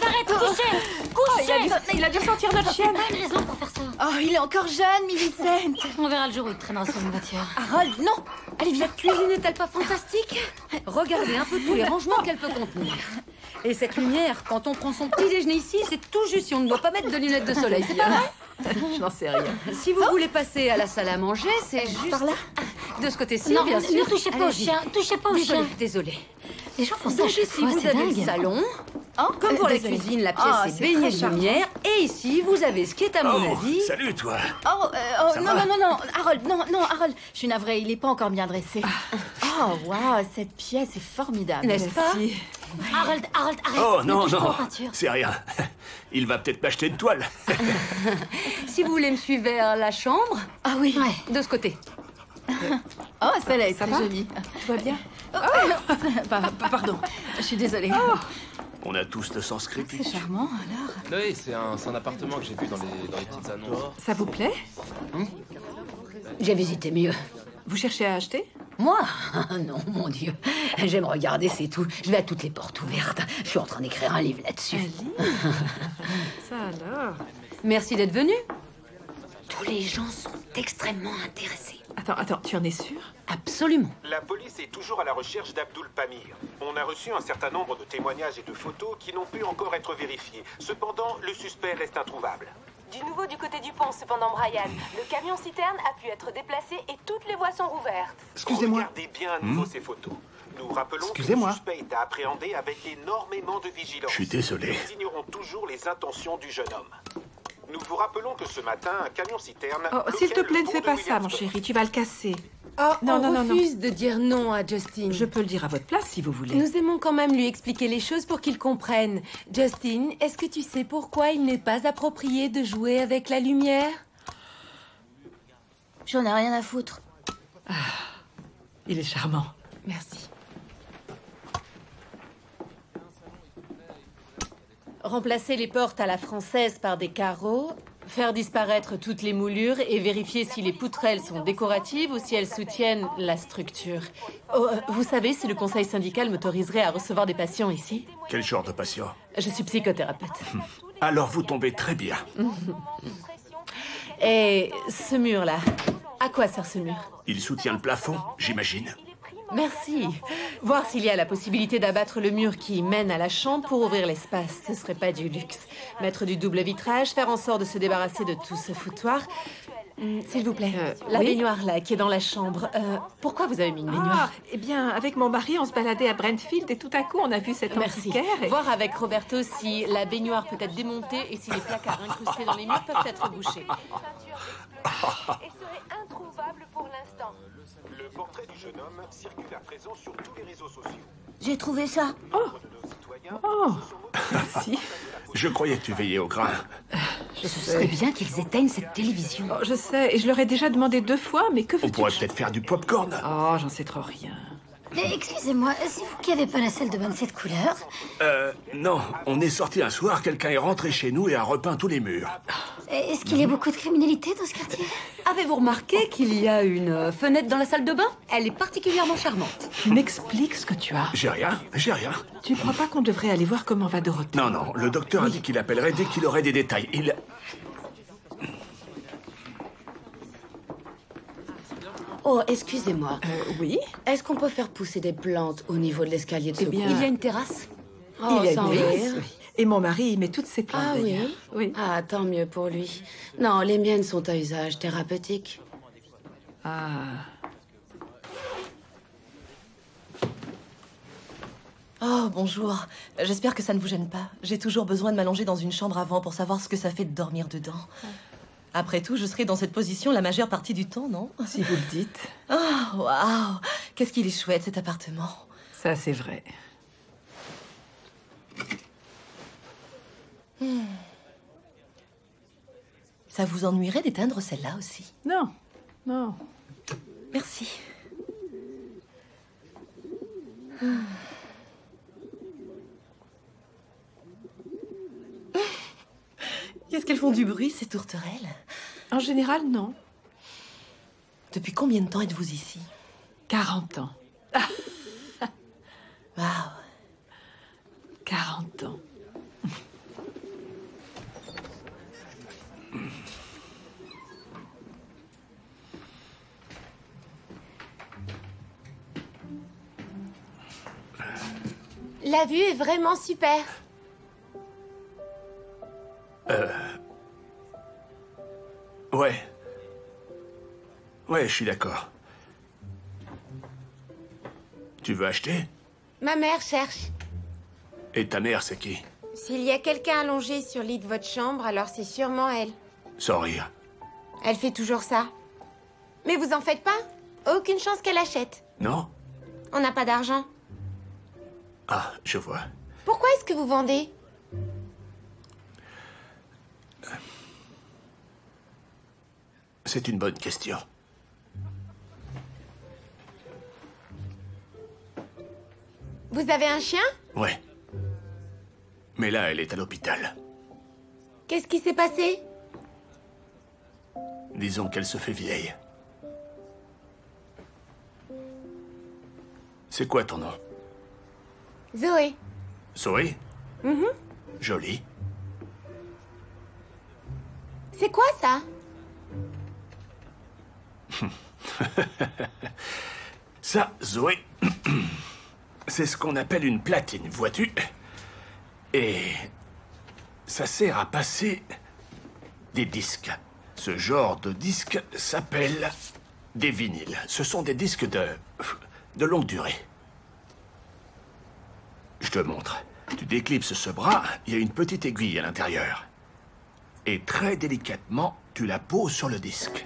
arrête, couchez. Il a dû sortir notre chienne. Pas une raison pour faire ça. Oh, il est encore jeune, Millicent. On verra le jour où il traînera sur une voiture. Harold, non. Allez, cette cuisine n'est-elle pas fantastique? Regardez un peu tous les rangements qu'elle peut contenir. Et cette lumière, quand on prend son petit déjeuner ici, c'est tout juste si on ne doit pas mettre de lunettes de soleil. Je n'en sais rien. Si vous voulez passer à la salle à manger, c'est juste... Par là? De ce côté-ci, Non, bien sûr. ne touchez pas au Allez-y. chien, touchez pas au chien. Désolée. Les gens font ça Donc à chaque ici, fois, vous c'est avez dingue. le salon. Oh, Comme pour la désolée. cuisine, la pièce Ah, est c'est baignée très de charmant. lumière. Et ici, vous avez ce qui est à mon avis... Salut, toi. Ça Non, va non, Harold, non, Harold. Je suis navrée, il est pas encore bien dressé. Oh, waouh, cette pièce est formidable. N'est-ce pas? Harold, arrête. Oh, Ne non, touche pas non. aux peintures. C'est rien. Il va peut-être m'acheter une toile. Si vous voulez me suivre vers la chambre... Ah oui. Ouais, de ce côté. Oh, celle-là est Ça très va? jolie. Tu vas bien? Pardon, je suis désolée. On a tous le sens critique. C'est charmant, alors. Oui, c'est un appartement que j'ai vu dans les petites annonces. Ça vous plaît? J'ai visité mieux. Vous cherchez à acheter? Moi? Non, mon Dieu. J'aime regarder, c'est tout. Je vais à toutes les portes ouvertes. Je suis en train d'écrire un livre là-dessus. Ça alors? Merci d'être venu. Tous les gens sont extrêmement intéressés. Attends, tu en es sûr? Absolument. La police est toujours à la recherche d'Abdul Pamir. On a reçu un certain nombre de témoignages et de photos qui n'ont pu encore être vérifiés. Cependant, le suspect reste introuvable. Du nouveau du côté du pont, cependant, Brian. Le camion-citerne a pu être déplacé et toutes les voies sont rouvertes. Excusez-moi. Regardez bien à nouveau ces photos. Nous rappelons que le Excusez-moi. suspect est à appréhender avec énormément de vigilance. Je suis désolé. Nous ignorons toujours les intentions du jeune homme. Nous vous rappelons que ce matin, un camion-citerne... Oh, s'il te bloquait plaît, le ne pont fais de pas ça, mon Williamsburg. chéri. Tu vas le casser. Oh, Non. refuse de dire non à Justin. Je peux le dire à votre place si vous voulez. Nous aimons quand même lui expliquer les choses pour qu'il comprenne. Justin, est-ce que tu sais pourquoi il n'est pas approprié de jouer avec la lumière? J'en ai rien à foutre. Il est charmant. Merci. Remplacer les portes à la française par des carreaux, faire disparaître toutes les moulures et vérifier si les poutrelles sont décoratives ou si elles soutiennent la structure. Oh, vous savez si le conseil syndical m'autoriserait à recevoir des patients ici? Quel genre de patient? Je suis psychothérapeute. Alors vous tombez très bien. Et ce mur-là, à quoi sert ce mur? Il soutient le plafond, j'imagine. Merci. Voir s'il y a la possibilité d'abattre le mur qui mène à la chambre pour ouvrir l'espace. Ce serait pas du luxe. Mettre du double vitrage, faire en sorte de se débarrasser de tout ce foutoir. S'il vous plaît, la oui baignoire là, qui est dans la chambre. Pourquoi vous avez mis une baignoire? Eh bien, avec mon mari, on se baladait à Brentfield et tout à coup, on a vu cette Merci. antiquaire. Voir avec Roberto si la baignoire peut être démontée et si les placards incrustés dans les murs peuvent être bouchés. Et serait introuvable pour l'instant. Le portrait du jeune homme circule à présent sur tous les réseaux sociaux. J'ai trouvé ça. Merci. Je croyais que tu veillais au grain. Ce serait bien qu'ils éteignent cette télévision. Oh, je sais, et je leur ai déjà demandé 2 fois, mais que On veux-tu? pourrait peut-être faire du popcorn. Oh, j'en sais trop rien. Excusez-moi, c'est vous qui avez pas la salle de bain de cette couleur? Non. On est sorti un soir, quelqu'un est rentré chez nous et a repeint tous les murs. Est-ce qu'il y a beaucoup de criminalité dans ce quartier? Avez-vous remarqué qu'il y a une fenêtre dans la salle de bain? Elle est particulièrement charmante. Tu m'expliques ce que tu as. J'ai rien. Tu ne crois pas qu'on devrait aller voir comment va Dorothée? Non, le docteur a dit qu'il appellerait dès qu'il aurait des détails. Oh, excusez-moi. Oui? Est-ce qu'on peut faire pousser des plantes au niveau de l'escalier de secours? Il y a une terrasse. Oh, Il y a sans une terrasse, rire. oui. Et mon mari, il met toutes ses plantes Ah oui? d'ailleurs. Oui. Ah, tant mieux pour lui. Non, les miennes sont à usage thérapeutique. Ah. Oh, bonjour. J'espère que ça ne vous gêne pas. J'ai toujours besoin de m'allonger dans une chambre avant pour savoir ce que ça fait de dormir dedans. Après tout, je serai dans cette position la majeure partie du temps, non? Si vous le dites. Oh, waouh! Qu'est-ce qu'il est chouette, cet appartement. Ça, c'est vrai. Ça vous ennuierait d'éteindre celle-là aussi? Non. Merci. Qu'est-ce qu'elles font du bruit, ces tourterelles? En général, non. Depuis combien de temps êtes-vous ici? 40 ans. Waouh! 40 ans. La vue est vraiment super. Ouais, je suis d'accord. Tu veux acheter? Ma mère cherche. Et ta mère, c'est qui? S'il y a quelqu'un allongé sur le lit de votre chambre, alors c'est sûrement elle. Sans rire. Elle fait toujours ça. Mais vous en faites pas? Aucune chance qu'elle achète. Non? On n'a pas d'argent. Ah, je vois. Pourquoi est-ce que vous vendez? C'est une bonne question. Vous avez un chien? Ouais. Mais là, elle est à l'hôpital. Qu'est-ce qui s'est passé? Disons qu'elle se fait vieille. C'est quoi ton nom? Zoé. Zoé? Mhm. Joli. C'est quoi ça? Ça, Zoé, c'est ce qu'on appelle une platine, vois-tu? Et ça sert à passer des disques. Ce genre de disque s'appelle des vinyles. Ce sont des disques de longue durée. Je te montre. Tu déclipses ce bras, il y a une petite aiguille à l'intérieur. Et très délicatement, tu la poses sur le disque.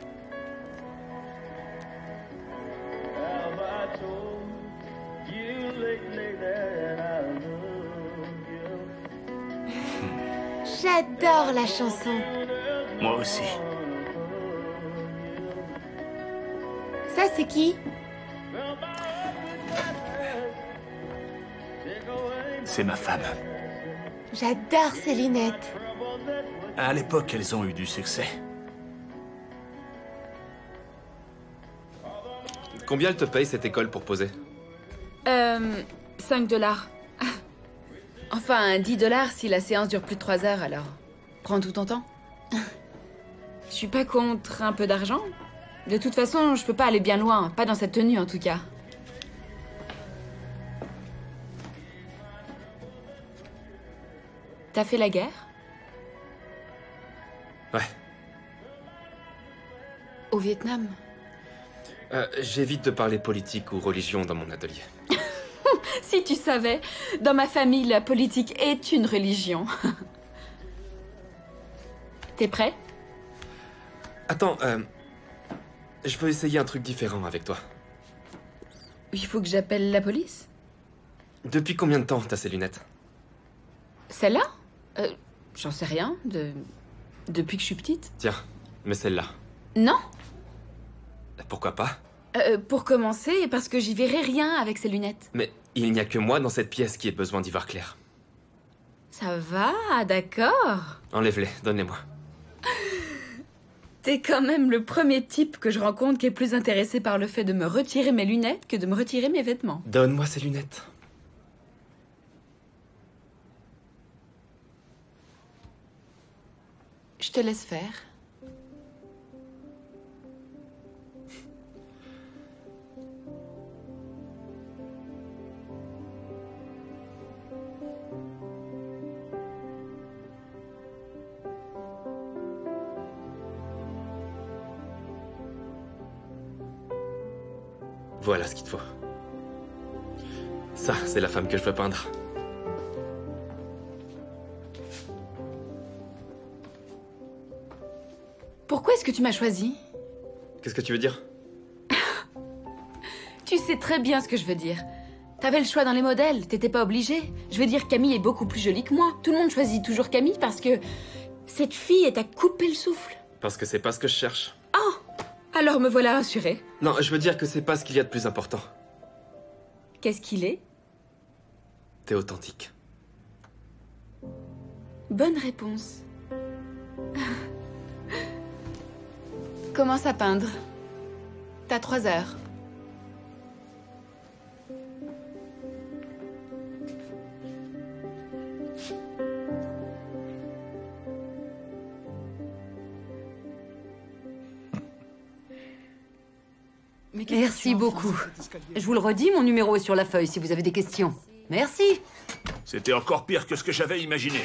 J'adore la chanson. Moi aussi. Ça, c'est qui? C'est ma femme. J'adore ces lunettes. À l'époque, elles ont eu du succès. Combien elle te paye cette école pour poser? $5. Enfin, $10 si la séance dure plus de 3 heures, alors. Prends tout ton temps. Je suis pas contre un peu d'argent. De toute façon, je peux pas aller bien loin. Pas dans cette tenue, en tout cas. T'as fait la guerre? Ouais. Au Vietnam? J'évite de parler politique ou religion dans mon atelier. Si tu savais, dans ma famille, la politique est une religion. T'es prêt? Attends, je veux essayer un truc différent avec toi. Il faut que j'appelle la police? Depuis combien de temps t'as ces lunettes? Celle-là? J'en sais rien. Depuis que je suis petite. Tiens, mais celle-là. Non? Pourquoi pas? Pour commencer, parce que j'y verrai rien avec ces lunettes. Mais il n'y a que moi dans cette pièce qui ait besoin d'y voir clair. Ça va, d'accord. Enlève-les, donne-les-moi. T'es quand même le premier type que je rencontre qui est plus intéressé par le fait de me retirer mes lunettes que de me retirer mes vêtements. Donne-moi ces lunettes. Je te laisse faire. Voilà ce qu'il te faut. Ça, c'est la femme que je veux peindre. Pourquoi est-ce que tu m'as choisi? Qu'est-ce que tu veux dire? Tu sais très bien ce que je veux dire. T'avais le choix dans les modèles, t'étais pas obligée. Je veux dire, Camille est beaucoup plus jolie que moi. Tout le monde choisit toujours Camille parce que cette fille est à couper le souffle. Parce que c'est pas ce que je cherche. Oh! Alors me voilà rassurée. Non, je veux dire que c'est pas ce qu'il y a de plus important. Qu'est-ce qu'il est? T'es authentique. Bonne réponse. Commence à peindre. T'as 3 heures. Merci beaucoup. Je vous le redis, mon numéro est sur la feuille si vous avez des questions. Merci. C'était encore pire que ce que j'avais imaginé.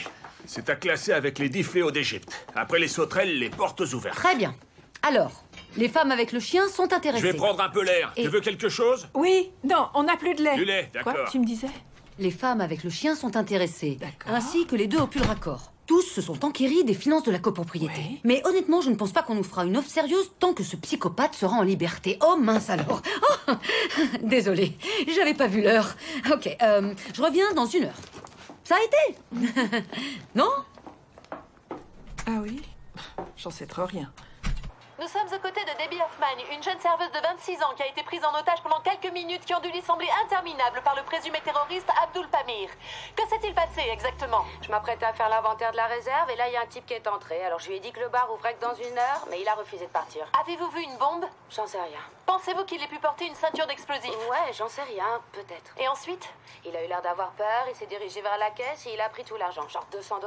C'est à classer avec les 10 fléaux d'Égypte. Après les sauterelles, les portes ouvertes. Très bien. Alors, les femmes avec le chien sont intéressées. Je vais prendre un peu l'air. Et- Tu veux quelque chose? Oui, non, on n'a plus de lait. Du lait, d'accord. Quoi, tu me disais? Les femmes avec le chien sont intéressées, ainsi que les 2 au pull raccord. Tous se sont enquéris des finances de la copropriété. Mais honnêtement, je ne pense pas qu'on nous fera une offre sérieuse tant que ce psychopathe sera en liberté. Oh mince alors. Oh, désolée, j'avais pas vu l'heure. Ok, je reviens dans 1 heure. Ça a été? Non? Ah oui? J'en sais trop rien. Nous sommes aux côtés de Debbie Hoffman, une jeune serveuse de 26 ans qui a été prise en otage pendant quelques minutes qui ont dû lui sembler interminables par le présumé terroriste Abdul Pamir. Que s'est-il passé exactement? Je m'apprêtais à faire l'inventaire de la réserve et là il y a un type qui est entré. Alors je lui ai dit que le bar ouvrait que dans 1 heure, mais il a refusé de partir. Avez-vous vu une bombe? J'en sais rien. Pensez-vous qu'il ait pu porter une ceinture d'explosifs? Ouais, j'en sais rien, peut-être. Et ensuite? Il a eu l'air d'avoir peur, il s'est dirigé vers la caisse et il a pris tout l'argent, genre $200.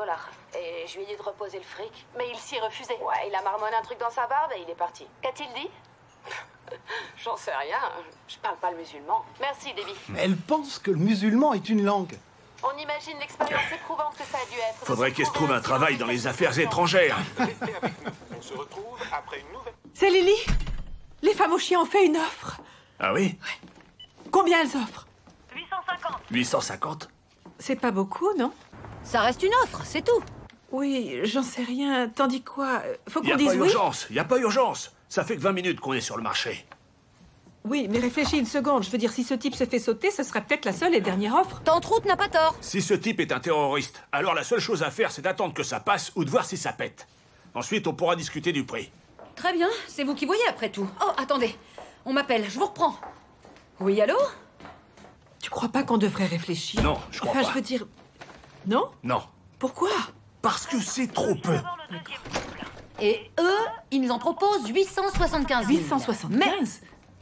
Et je lui ai dit de reposer le fric. Mais il s'y est refusé. Ouais, il a marmonné un truc dans sa barbe et il est parti. Qu'a-t-il dit? J'en sais rien, je parle pas le musulman. Merci, Debbie. Elle pense que le musulman est une langue. On imagine l'expérience éprouvante que ça a dû être. Faudrait qu'elle se trouve un travail dans les affaires étrangères. On se retrouve après une nouvelle... C'est Lily. Les femmes aux chiens ont fait une offre. Ah oui? Combien elles offrent? 850. 850? C'est pas beaucoup, non? Ça reste une offre, c'est tout. Oui, j'en sais rien. Tandis quoi? Faut Y qu'on a dise pas oui? urgence, y a pas urgence. Ça fait que 20 minutes qu'on est sur le marché. Oui, mais réfléchis une seconde. Je veux dire, si ce type se fait sauter, ce serait peut-être la seule et dernière offre. Tante Route n'a pas tort. Si ce type est un terroriste, alors la seule chose à faire, c'est d'attendre que ça passe ou de voir si ça pète. Ensuite, on pourra discuter du prix. Très bien, c'est vous qui voyez après tout. Oh, attendez, on m'appelle, je vous reprends. Oui, allô? Tu crois pas qu'on devrait réfléchir? Non, je crois enfin, pas. je veux dire... Non? Non. Pourquoi? Parce que c'est trop peu. Et eux, ils nous en proposent 875 000. 875? Mais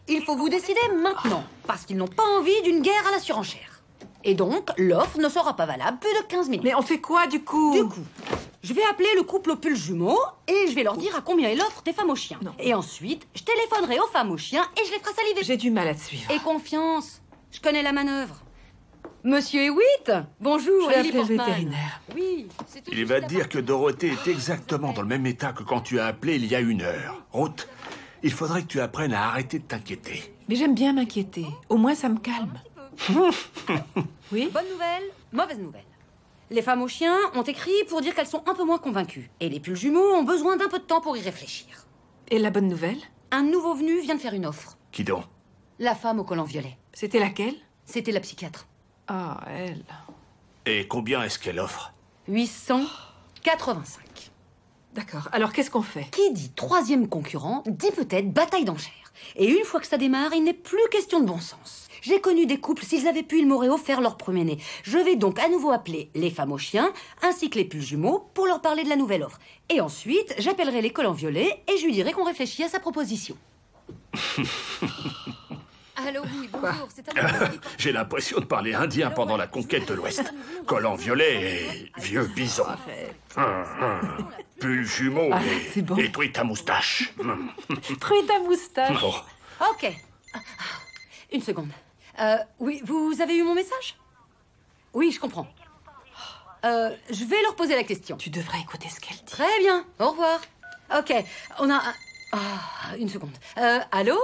il faut vous décider maintenant, parce qu'ils n'ont pas envie d'une guerre à la surenchère. Et donc, l'offre ne sera pas valable plus de 15 000. Mais on fait quoi, du coup? Du coup, je vais appeler le couple au pull jumeau et je vais leur dire à combien est l'offre des femmes aux chiens. Non. Et ensuite, je téléphonerai aux femmes aux chiens et je les ferai saliver. J'ai du mal à te suivre. Et confiance, je connais la manœuvre. Monsieur Hewitt, bonjour, Je vais Lily appeler le Portman. vétérinaire. Oui, c'est tout. Il va te dire que Dorothée est exactement dans le même état que quand tu as appelé il y a 1 heure. Ruth, il faudrait que tu apprennes à arrêter de t'inquiéter. Mais j'aime bien m'inquiéter. Au moins, ça me calme. Oui? Bonne nouvelle, mauvaise nouvelle. Les femmes aux chiens ont écrit pour dire qu'elles sont un peu moins convaincues. Et les pulls jumeaux ont besoin d'un peu de temps pour y réfléchir. Et la bonne nouvelle? Un nouveau venu vient de faire une offre. Qui donc? La femme au collant violet. C'était laquelle? C'était la psychiatre. Ah, elle. Et combien est-ce qu'elle offre? 885. D'accord. Alors, qu'est-ce qu'on fait? Qui dit troisième concurrent, dit peut-être bataille d'enchères. Et une fois que ça démarre, il n'est plus question de bon sens. J'ai connu des couples, s'ils avaient pu, ils m'auraient offert leur premier-né. Je vais donc à nouveau appeler les femmes aux chiens, ainsi que les pulls jumeaux, pour leur parler de la nouvelle offre. Et ensuite, j'appellerai l'école en violet et je lui dirai qu'on réfléchit à sa proposition. Allô, oui, bonjour, c'est J'ai l'impression de parler indien pendant la conquête de l'Ouest. Col en violet et vieux bison. Pull jumeau et truite à moustache. Truite à moustache. Bon. Ok. Une seconde. Oui, vous avez eu mon message? Oui, je comprends. Je vais leur poser la question. Tu devrais écouter ce qu'elle dit. Très bien, au revoir. Ok, on a... une seconde. Allô?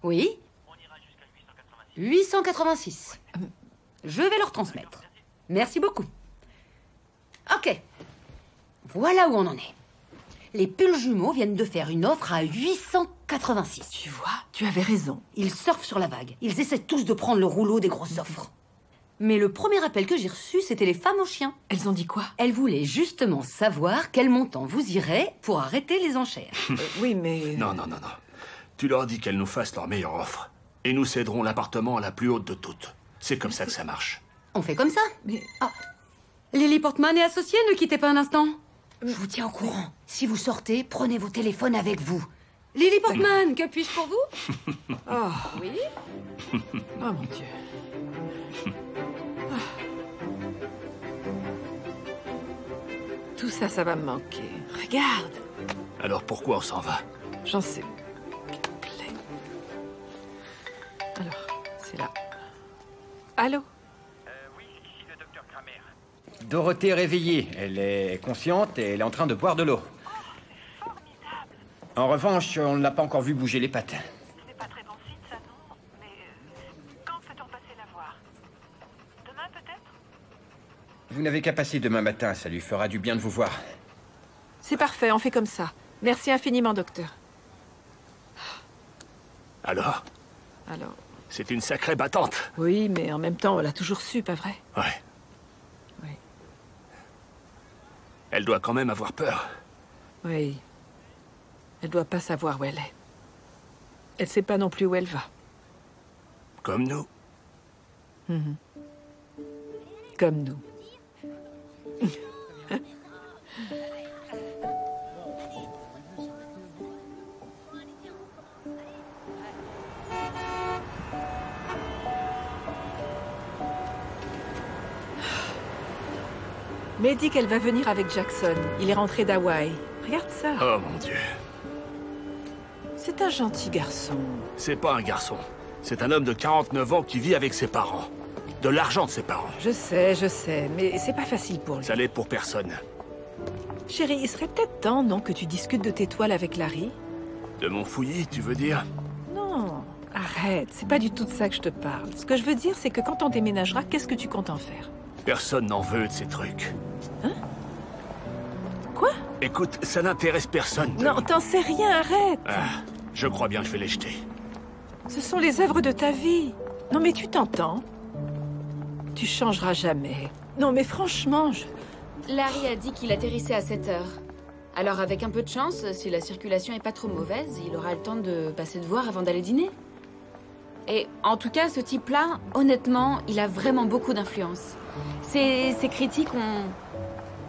Oui? 886. Je vais leur transmettre. Merci beaucoup. Ok. Voilà où on en est. Les pulls jumeaux viennent de faire une offre à 886. Tu vois, tu avais raison. Ils surfent sur la vague. Ils essaient tous de prendre le rouleau des grosses offres. Mais le premier appel que j'ai reçu, c'était les femmes aux chiens. Elles ont dit quoi? Elles voulaient justement savoir quel montant vous irez pour arrêter les enchères. Oui, mais... Non. Tu leur dis qu'elles nous fassent leur meilleure offre. Et nous céderons l'appartement à la plus haute de toutes. C'est comme ça que ça marche. On fait comme ça? Mais... Lily Portman et associés, ne quittez pas un instant. Je vous tiens au courant. Si vous sortez, prenez vos téléphones avec vous. Lily Portman, que puis-je pour vous? Oh. Oui? Oh mon Dieu. Tout ça, ça va me manquer. Regarde. Alors pourquoi on s'en va? J'en sais. Alors, c'est là. Allô? Oui, ici le docteur Kramer. Dorothée est réveillée. Elle est consciente et elle est en train de boire de l'eau. En revanche, on ne l'a pas encore vu bouger les pattes. Ce n'est pas très bon signe, ça, non? Mais quand peut-on passer la voir? Demain, peut-être? Vous n'avez qu'à passer demain matin, ça lui fera du bien de vous voir. C'est parfait, on fait comme ça. Merci infiniment, docteur. Alors? C'est une sacrée battante. Oui, mais en même temps, on l'a toujours su, pas vrai? Ouais. Oui. Elle doit quand même avoir peur. Oui. Elle doit pas savoir où elle est. Elle sait pas non plus où elle va. Comme nous. Comme nous. Mais dit qu'elle va venir avec Jackson. Il est rentré d'Hawaï. Regarde ça. Oh mon Dieu. C'est un gentil garçon. C'est pas un garçon. C'est un homme de 49 ans qui vit avec ses parents. De l'argent de ses parents. Je sais, mais c'est pas facile pour lui. Ça l'est pour personne. Chérie, il serait peut-être temps, non, que tu discutes de tes toiles avec Larry? De mon fouillis, tu veux dire? Non, arrête. C'est pas du tout de ça que je te parle. Ce que je veux dire, c'est que quand on déménagera, qu'est-ce que tu comptes en faire? Personne n'en veut de ces trucs. Hein? Quoi? Écoute, ça n'intéresse personne. Non, t'en sais rien, arrête. Je crois bien que je vais les jeter. Ce sont les œuvres de ta vie. Non, mais tu t'entends? Tu changeras jamais. Non, mais franchement, Larry a dit qu'il atterrissait à 7 heures. Alors, avec un peu de chance, si la circulation est pas trop mauvaise, il aura le temps de passer te voir avant d'aller dîner. Et en tout cas, ce type-là, honnêtement, il a vraiment beaucoup d'influence. Ses critiques ont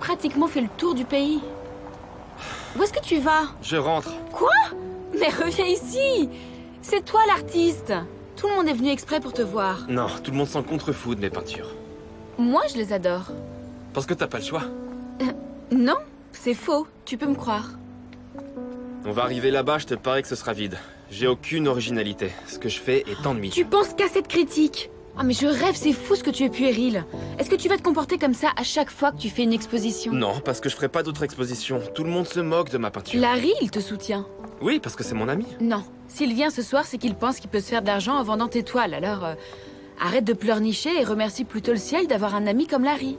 pratiquement fait le tour du pays. Où est-ce que tu vas? Je rentre. Quoi? Mais reviens ici! C'est toi l'artiste! Tout le monde est venu exprès pour te voir. Non, tout le monde s'en contrefout de mes peintures. Moi, je les adore. Parce que t'as pas le choix. Non, c'est faux. Tu peux me croire. On va arriver là-bas, je te parie que ce sera vide. J'ai aucune originalité. Ce que je fais est ennuyeux. Tu penses qu'à cette critique? Ah mais je rêve, c'est fou ce que tu es puéril. Est-ce que tu vas te comporter comme ça à chaque fois que tu fais une exposition? Non, parce que je ferai pas d'autres expositions. Tout le monde se moque de ma peinture. Larry, il te soutient. Oui, parce que c'est mon ami. Non. S'il vient ce soir, c'est qu'il pense qu'il peut se faire de l'argent en vendant tes toiles. Alors, arrête de pleurnicher et remercie plutôt le ciel d'avoir un ami comme Larry.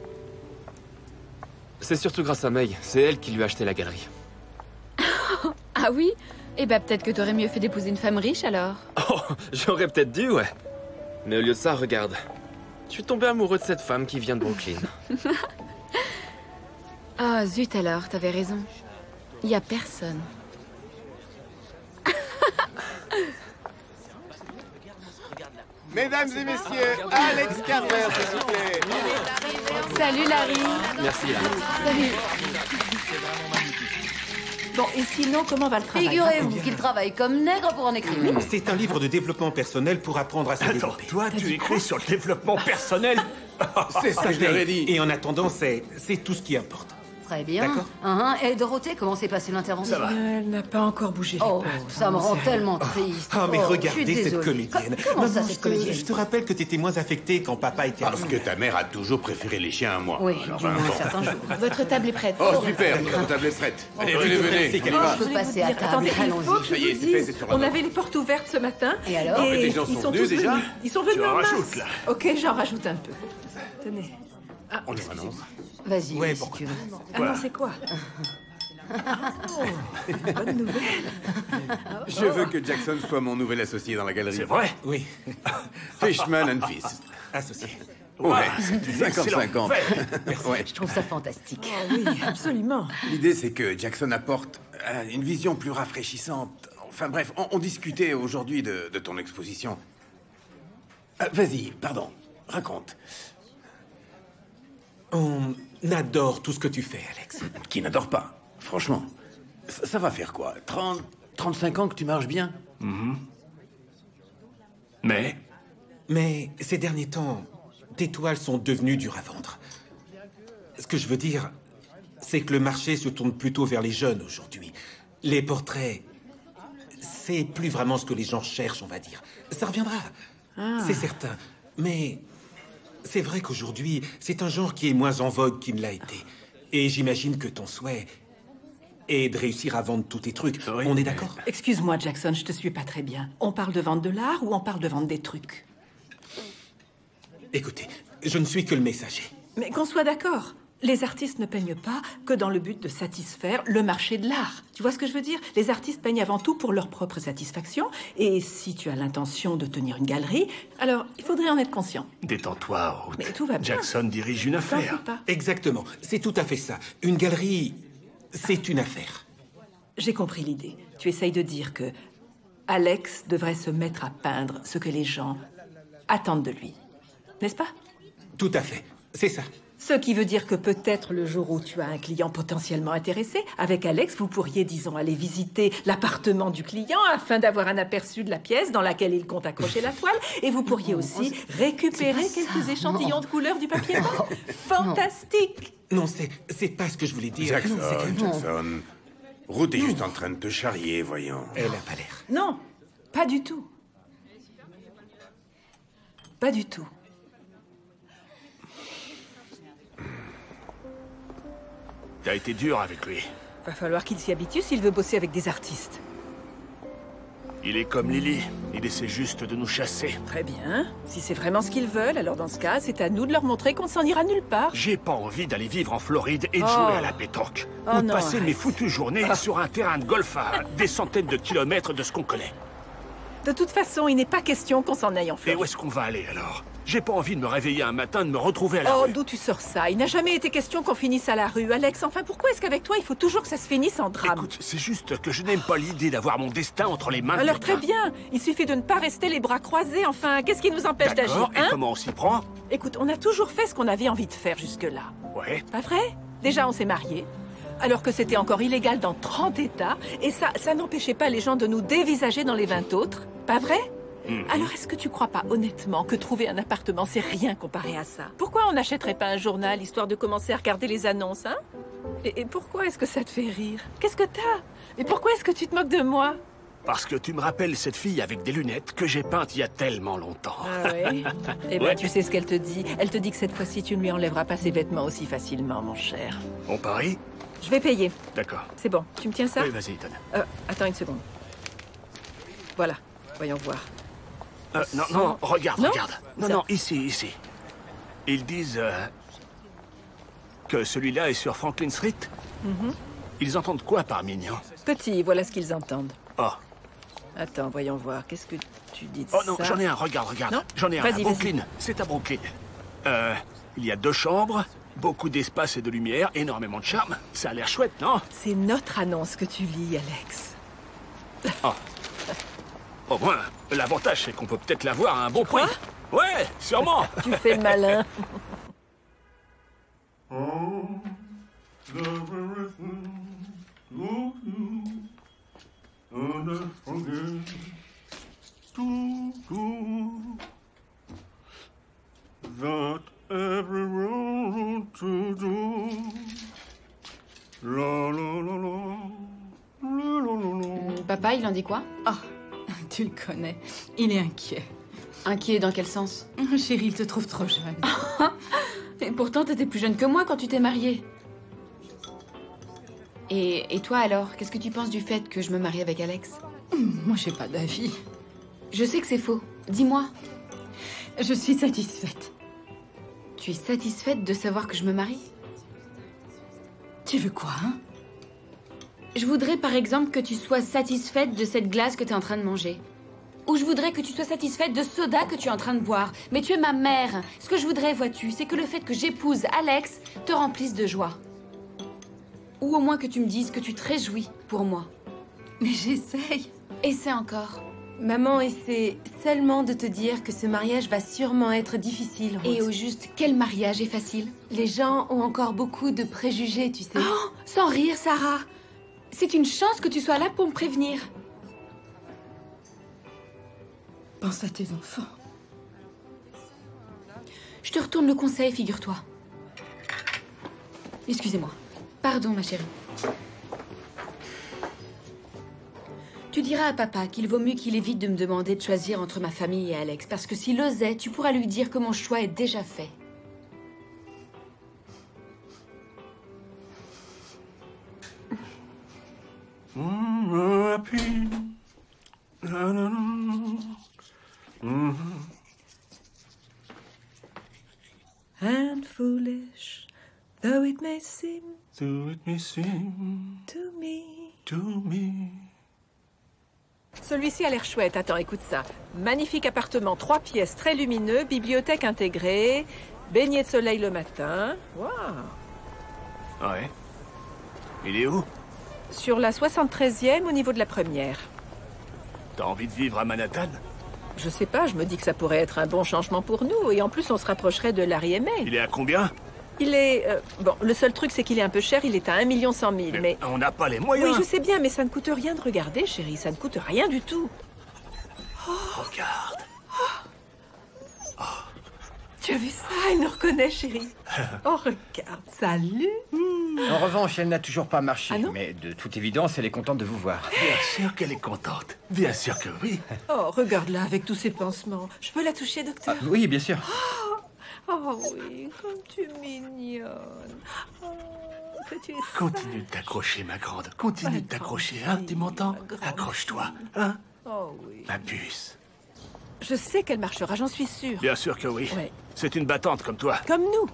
C'est surtout grâce à May. C'est elle qui lui a acheté la galerie. Ah oui? Eh ben peut-être que t'aurais mieux fait d'épouser une femme riche alors. Oh, j'aurais peut-être dû, ouais. Mais au lieu de ça, regarde. Je suis tombé amoureux de cette femme qui vient de Brooklyn. Ah, zut alors, t'avais raison. Il y a personne. Mesdames et messieurs, Alex Carver, s'il vous plaît. Salut Larry. Merci, Larry. Salut. Bon, et sinon, comment va le travail? Figurez-vous qu'il travaille comme nègre pour en écrire. C'est un livre de développement personnel pour apprendre à se développer. Attends, toi, tu écris sur le développement personnel? C'est ça que je l'ai dit. Et en attendant, c'est tout ce qui importe. Très bien. D'accord. Et Dorothée, comment s'est passée l'intervention? Elle n'a pas encore bougé. Oh, ça me rend tellement triste. Ah, mais Oh, regardez je suis cette désolée. comédienne. Comment ça, Maman, cette comédienne? je te rappelle que t'étais moins affectée quand papa était Parce que ta mère a toujours préféré les chiens à moi. Oui, Alors, du moins bon. certains jours. Votre table est prête. Oh, super, votre table est prête. Allez, venez, venez. C'est qu'elle On y va. va. Je peux passer à table. Attendez, il faut Allons-y. que je Ça y est, vous c'est fait, dise, c'est sur la on table. avait les portes ouvertes ce matin. Et alors mais les gens ils sont sont venus tous déjà. Ils sont venus Tu en en masse. rajoutes, là. Ok, j'en rajoute un peu. Tenez. Ah, On y renonce. Vas-y, Ouais, si bon. tu veux. ah non, c'est quoi? Bonne nouvelle. Je veux que Jackson soit mon nouvel associé dans la galerie. C'est vrai? Oui. Fishman and Fist. Associé. Ouais, c'est une excellente 50-50. nouvelle. Ouais. Je trouve ça fantastique. Oui, absolument. L'idée, c'est que Jackson apporte une vision plus rafraîchissante. Enfin bref, on discutait aujourd'hui de ton exposition. Vas-y, pardon, raconte. On adore tout ce que tu fais, Alex. Qui n'adore pas, franchement. Ça va faire quoi 35 ans que tu marches bien? Mais ces derniers temps, tes toiles sont devenues dures à vendre. Ce que je veux dire, c'est que le marché se tourne plutôt vers les jeunes aujourd'hui. Les portraits, c'est plus vraiment ce que les gens cherchent, on va dire. Ça reviendra, c'est certain. Mais c'est vrai qu'aujourd'hui, c'est un genre qui est moins en vogue qu'il ne l'a été. Et j'imagine que ton souhait est de réussir à vendre tous tes trucs. Oui, on est d'accord? Excuse-moi, Jackson, je te suis pas très bien. On parle de vendre de l'art ou on parle de vendre des trucs? Écoutez, je ne suis que le messager. Mais qu'on soit d'accord, les artistes ne peignent pas que dans le but de satisfaire le marché de l'art. Tu vois ce que je veux dire? Les artistes peignent avant tout pour leur propre satisfaction. Et si tu as l'intention de tenir une galerie, alors il faudrait en être conscient. Détends-toi, Ruth. Mais tout va bien. Jackson dirige une T'en affaire. fais pas. Exactement, c'est tout à fait ça. Une galerie, c'est une affaire. J'ai compris l'idée. Tu essayes de dire que Alex devrait se mettre à peindre ce que les gens attendent de lui. N'est-ce pas? Tout à fait, c'est ça. Ce qui veut dire que peut-être le jour où tu as un client potentiellement intéressé, avec Alex, vous pourriez, disons, aller visiter l'appartement du client afin d'avoir un aperçu de la pièce dans laquelle il compte accrocher la toile. Et vous pourriez aussi récupérer quelques échantillons de couleurs du papier peint. Fantastique! Non, c'est pas ce que je voulais dire. Jackson, C'est que- Jackson. Ruth est juste en train de te charrier, voyons. Elle a pas l'air. Non, pas du tout. Pas du tout. T'as été dur avec lui. Va falloir qu'il s'y habitue s'il veut bosser avec des artistes. Il est comme Lily. Il essaie juste de nous chasser. Très bien. Si c'est vraiment ce qu'ils veulent, alors dans ce cas, c'est à nous de leur montrer qu'on s'en ira nulle part. J'ai pas envie d'aller vivre en Floride et de Oh. jouer à la pétanque. Oh Ou de non, passer mes arrête. foutues journées sur un terrain de golf à des centaines de kilomètres de ce qu'on connaît. De toute façon, il n'est pas question qu'on s'en aille en Et Floride. où est-ce qu'on va aller alors? J'ai pas envie de me réveiller un matin, de me retrouver à la Oh, rue. d'où tu sors ça? Il n'a jamais été question qu'on finisse à la rue, Alex. Enfin, pourquoi est-ce qu'avec toi, il faut toujours que ça se finisse en drame? Écoute, c'est juste que je n'aime pas l'idée d'avoir mon destin entre les mains de Alors très quelqu'un. bien, il suffit de ne pas rester les bras croisés. Enfin, qu'est-ce qui nous empêche d'agir, D'accord, et hein? comment on s'y prend? Écoute, on a toujours fait ce qu'on avait envie de faire jusque-là. Ouais. Pas vrai? Déjà, on s'est mariés, alors que c'était encore illégal dans 30 États, et ça n'empêchait pas les gens de nous dévisager dans les 20 autres. Pas vrai? Alors, est-ce que tu crois pas, honnêtement, que trouver un appartement, c'est rien comparé à ça? Pourquoi on n'achèterait pas un journal, histoire de commencer à regarder les annonces, hein? Et pourquoi est-ce que ça te fait rire? Qu'est-ce que t'as? Et pourquoi est-ce que tu te moques de moi? Parce que tu me rappelles cette fille avec des lunettes que j'ai peinte il y a tellement longtemps. Ah ouais? Eh ben, Ouais. tu sais ce qu'elle te dit. Elle te dit que cette fois-ci, tu ne lui enlèveras pas ses vêtements aussi facilement, mon cher. On parie? Je vais payer. D'accord. C'est bon. Tu me tiens ça? Oui, vas-y, donne. Attends une seconde. Voilà. Voyons voir. Non, regarde, Non regarde. Non, Ça- non, ici. Ils disent que celui-là est sur Franklin Street. Mhm. Ils entendent quoi par mignon? Petit, voilà ce qu'ils entendent. Oh. Attends, voyons voir. Qu'est-ce que tu dis de Oh non, ça? j'en ai un, regarde. Non J'en ai un à Vas-y, Brooklyn. C'est à Brooklyn. Il y a 2 chambres, Beaucoup d'espace et de lumière, énormément de charme. Ça a l'air chouette, non? C'est notre annonce que tu lis, Alex. Oh. Au moins, l'avantage, c'est qu'on peut peut-être l'avoir à un bon prix. Ouais, sûrement. Tu fais le malin. That every road to do. La la la la. La la la la. Papa, il en dit quoi? Ah, tu le connais. Il est inquiet. Inquiet dans quel sens? Chérie, il te trouve trop jeune. Et pourtant, t'étais plus jeune que moi quand tu t'es mariée. Et toi alors, qu'est-ce que tu penses du fait que je me marie avec Alex? Moi, j'ai pas d'avis. Je sais que c'est faux. Dis-moi. Je suis satisfaite. Tu es satisfaite de savoir que je me marie? Tu veux quoi, hein? Je voudrais par exemple que tu sois satisfaite de cette glace que tu es en train de manger. Ou je voudrais que tu sois satisfaite de ce soda que tu es en train de boire. Mais tu es ma mère. Ce que je voudrais, vois-tu, c'est que le fait que j'épouse Alex te remplisse de joie. Ou au moins que tu me dises que tu te réjouis pour moi. Mais j'essaye. Essaie encore. Maman essaie seulement de te dire que ce mariage va sûrement être difficile, Ruth. Et au juste, quel mariage est facile? Les gens ont encore beaucoup de préjugés, tu sais. Oh, sans rire, Sarah. C'est une chance que tu sois là pour me prévenir. Pense à tes enfants. Je te retourne le conseil, figure-toi. Excusez-moi. Pardon, ma chérie. Tu diras à papa qu'il vaut mieux qu'il évite de me demander de choisir entre ma famille et Alex, parce que s'il osait, tu pourras lui dire que mon choix est déjà fait. Happy. Na, na, na. And foolish, though it may seem Do it may seem to me. to me. Celui-ci a l'air chouette. Attends, écoute ça. Magnifique appartement, 3 pièces, très lumineux, bibliothèque intégrée, baigné de soleil le matin. Waouh. Ouais. Il est où? Sur la 73e, au niveau de la première. T'as envie de vivre à Manhattan? Je sais pas, je me dis que ça pourrait être un bon changement pour nous. Et en plus, on se rapprocherait de Larry et May. Il est à combien? Il est... bon, le seul truc, c'est qu'il est un peu cher. Il est à 1 100 000, mais... On n'a pas les moyens. Oui, je sais bien, mais ça ne coûte rien de regarder, chérie. Ça ne coûte rien du tout. Regarde. Tu as vu ça? Elle nous reconnaît, chérie. Oh, regarde. Salut. En revanche, elle n'a toujours pas marché. Ah non? Mais de toute évidence, elle est contente de vous voir. Bien sûr qu'elle est contente. Bien sûr que oui. Oh, regarde-la avec tous ses pansements. Je peux la toucher, docteur? Oui, bien sûr. Oh oui, comme tu es mignonne. Oh, que tu es Continue de t'accrocher, ma grande. Continue de t'accrocher, hein? Tu m'entends? Accroche-toi, hein? Oh oui. Ma puce. Je sais qu'elle marchera, j'en suis sûre. Bien sûr que oui. Ouais. C'est une battante comme toi. Comme nous.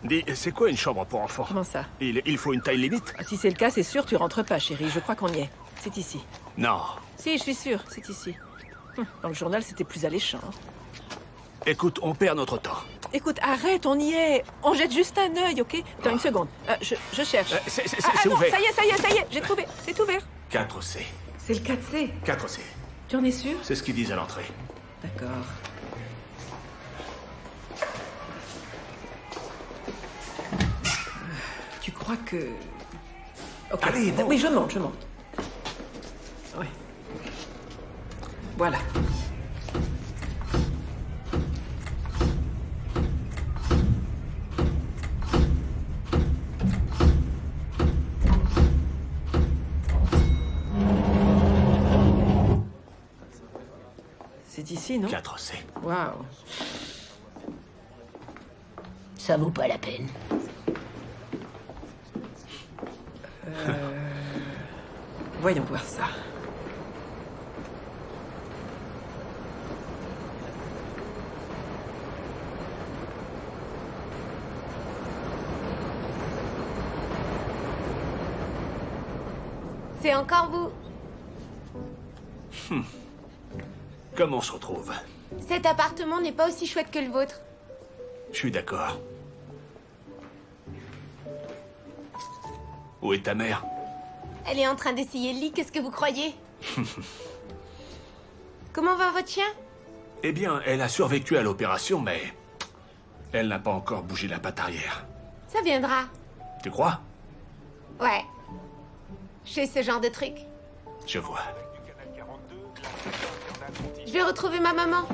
Dis, c'est quoi une chambre pour enfants? Comment ça? Il faut une taille limite? Si c'est le cas, c'est sûr, tu rentres pas, chérie. Je crois qu'on y est. C'est ici. Non. Si, je suis sûre, c'est ici. Dans le journal, c'était plus alléchant. Écoute, on perd notre temps. Écoute, arrête, on y est. On jette juste un œil, ok? Attends une seconde. Je cherche. C'est non, ouvert. ça y est, j'ai trouvé. C'est ouvert. 4C. C'est le 4C. 4C. Tu en es sûr? C'est ce qu'ils disent à l'entrée. D'accord. Tu crois que... Ok. Allez, bon. Oui, je monte. Oui. Voilà. C'est ici, non? 4C. Waouh. Ça vaut pas la peine. Voyons voir ça. C'est encore vous. Comment on se retrouve? Cet appartement n'est pas aussi chouette que le vôtre. Je suis d'accord. Où est ta mère? Elle est en train d'essayer le lit, qu'est-ce que vous croyez? Comment va votre chien? Eh bien, elle a survécu à l'opération, mais... elle n'a pas encore bougé la patte arrière. Ça viendra. Tu crois? Ouais. Je fais ce genre de truc. Je vois. Je vais retrouver ma maman.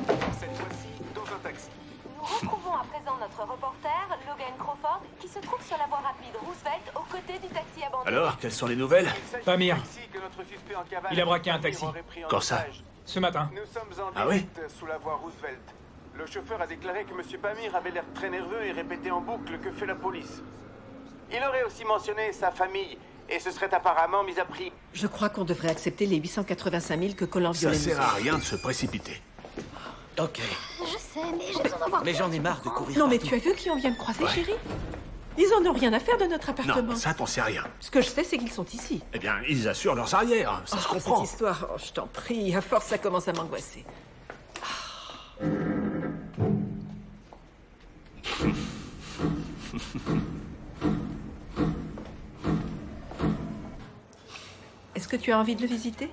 Nous retrouvons à présent notre reporter, Logan Crawford, qui se trouve sur la voie rapide Roosevelt, aux côtés du taxi abandonné. Alors, quelles sont les nouvelles? Pamir. Il a braqué un taxi. Quand ça? Ce matin. Nous sommes en Ah oui? direct sous la voie Roosevelt. Le chauffeur a déclaré que M. Pamir avait l'air très nerveux et répétait en boucle que fait la police. Il aurait aussi mentionné sa famille et se serait apparemment mis à prix. Je crois qu'on devrait accepter les 885 000 que Colin Violet Ça nous sert a. à rien de se précipiter. Ok. Je sais, mais j'ai besoin d'avoir... Mais j'en ai marre de courir. Non, mais partout. tu as vu qui on vient de croiser, chérie? Ils en ont rien à faire de notre appartement. Non, ça t'en sais rien. Ce que je sais, c'est qu'ils sont ici. Eh bien, ils assurent leurs arrières, ça se comprend. Cette histoire, oh, je t'en prie, à force, ça commence à m'angoisser. Est-ce que tu as envie de le visiter?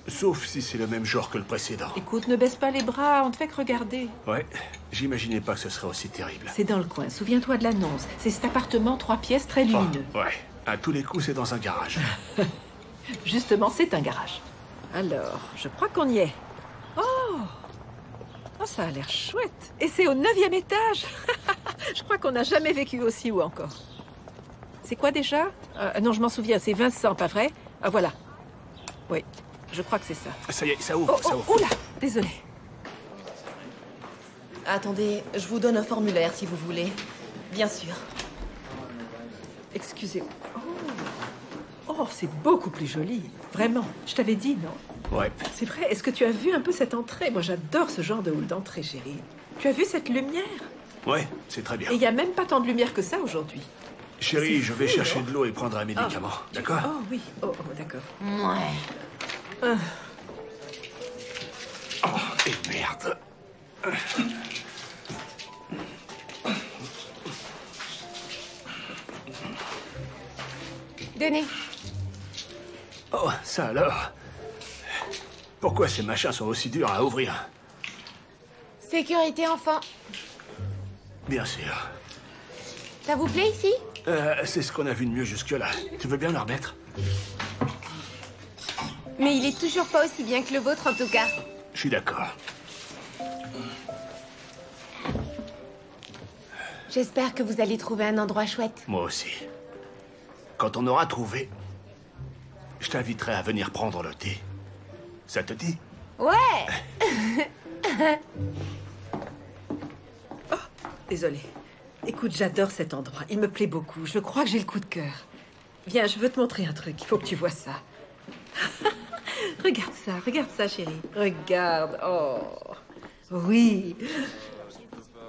Sauf si c'est le même genre que le précédent. Écoute, ne baisse pas les bras, on ne fait que regarder. Ouais, j'imaginais pas que ce serait aussi terrible. C'est dans le coin, souviens-toi de l'annonce. C'est cet appartement 3 pièces très lumineux. Oh, ouais, à tous les coups, c'est dans un garage. Justement, c'est un garage. Alors, je crois qu'on y est. Oh! Oh, ça a l'air chouette. Et c'est au 9e étage. Je crois qu'on n'a jamais vécu aussi haut encore. C'est quoi déjà? Non, je m'en souviens, c'est Vincent, pas vrai? Ah, voilà. Oui, je crois que c'est ça. Ça y est, ça ouvre, ça ouvre. Oula, désolé. Attendez, je vous donne un formulaire si vous voulez. Bien sûr. Excusez-moi. Oh, c'est beaucoup plus joli. Vraiment. Je t'avais dit, non? Ouais. C'est vrai. Est-ce que tu as vu un peu cette entrée? Moi, j'adore ce genre de hall d'entrée, chérie. Tu as vu cette lumière? Ouais, c'est très bien. Et il n'y a même pas tant de lumière que ça aujourd'hui. Chérie, je vais fou, chercher non? de l'eau et prendre un médicament, d'accord? Oh oui, oh, d'accord. Ouais. Oh, et merde. Donnez. Oh, ça alors? Pourquoi ces machins sont aussi durs à ouvrir? Sécurité enfant. Bien sûr. Ça vous plaît ici? C'est ce qu'on a vu de mieux jusque-là. Tu veux bien le remettre? Mais il est toujours pas aussi bien que le vôtre en tout cas. Je suis d'accord. J'espère que vous allez trouver un endroit chouette. Moi aussi. Quand on aura trouvé, je t'inviterai à venir prendre le thé. Ça te dit? Ouais. Désolée. Écoute, j'adore cet endroit. Il me plaît beaucoup. Je crois que j'ai le coup de cœur. Viens, je veux te montrer un truc. Il faut que tu vois ça. Regarde ça, chérie. Regarde. Oh. Oui.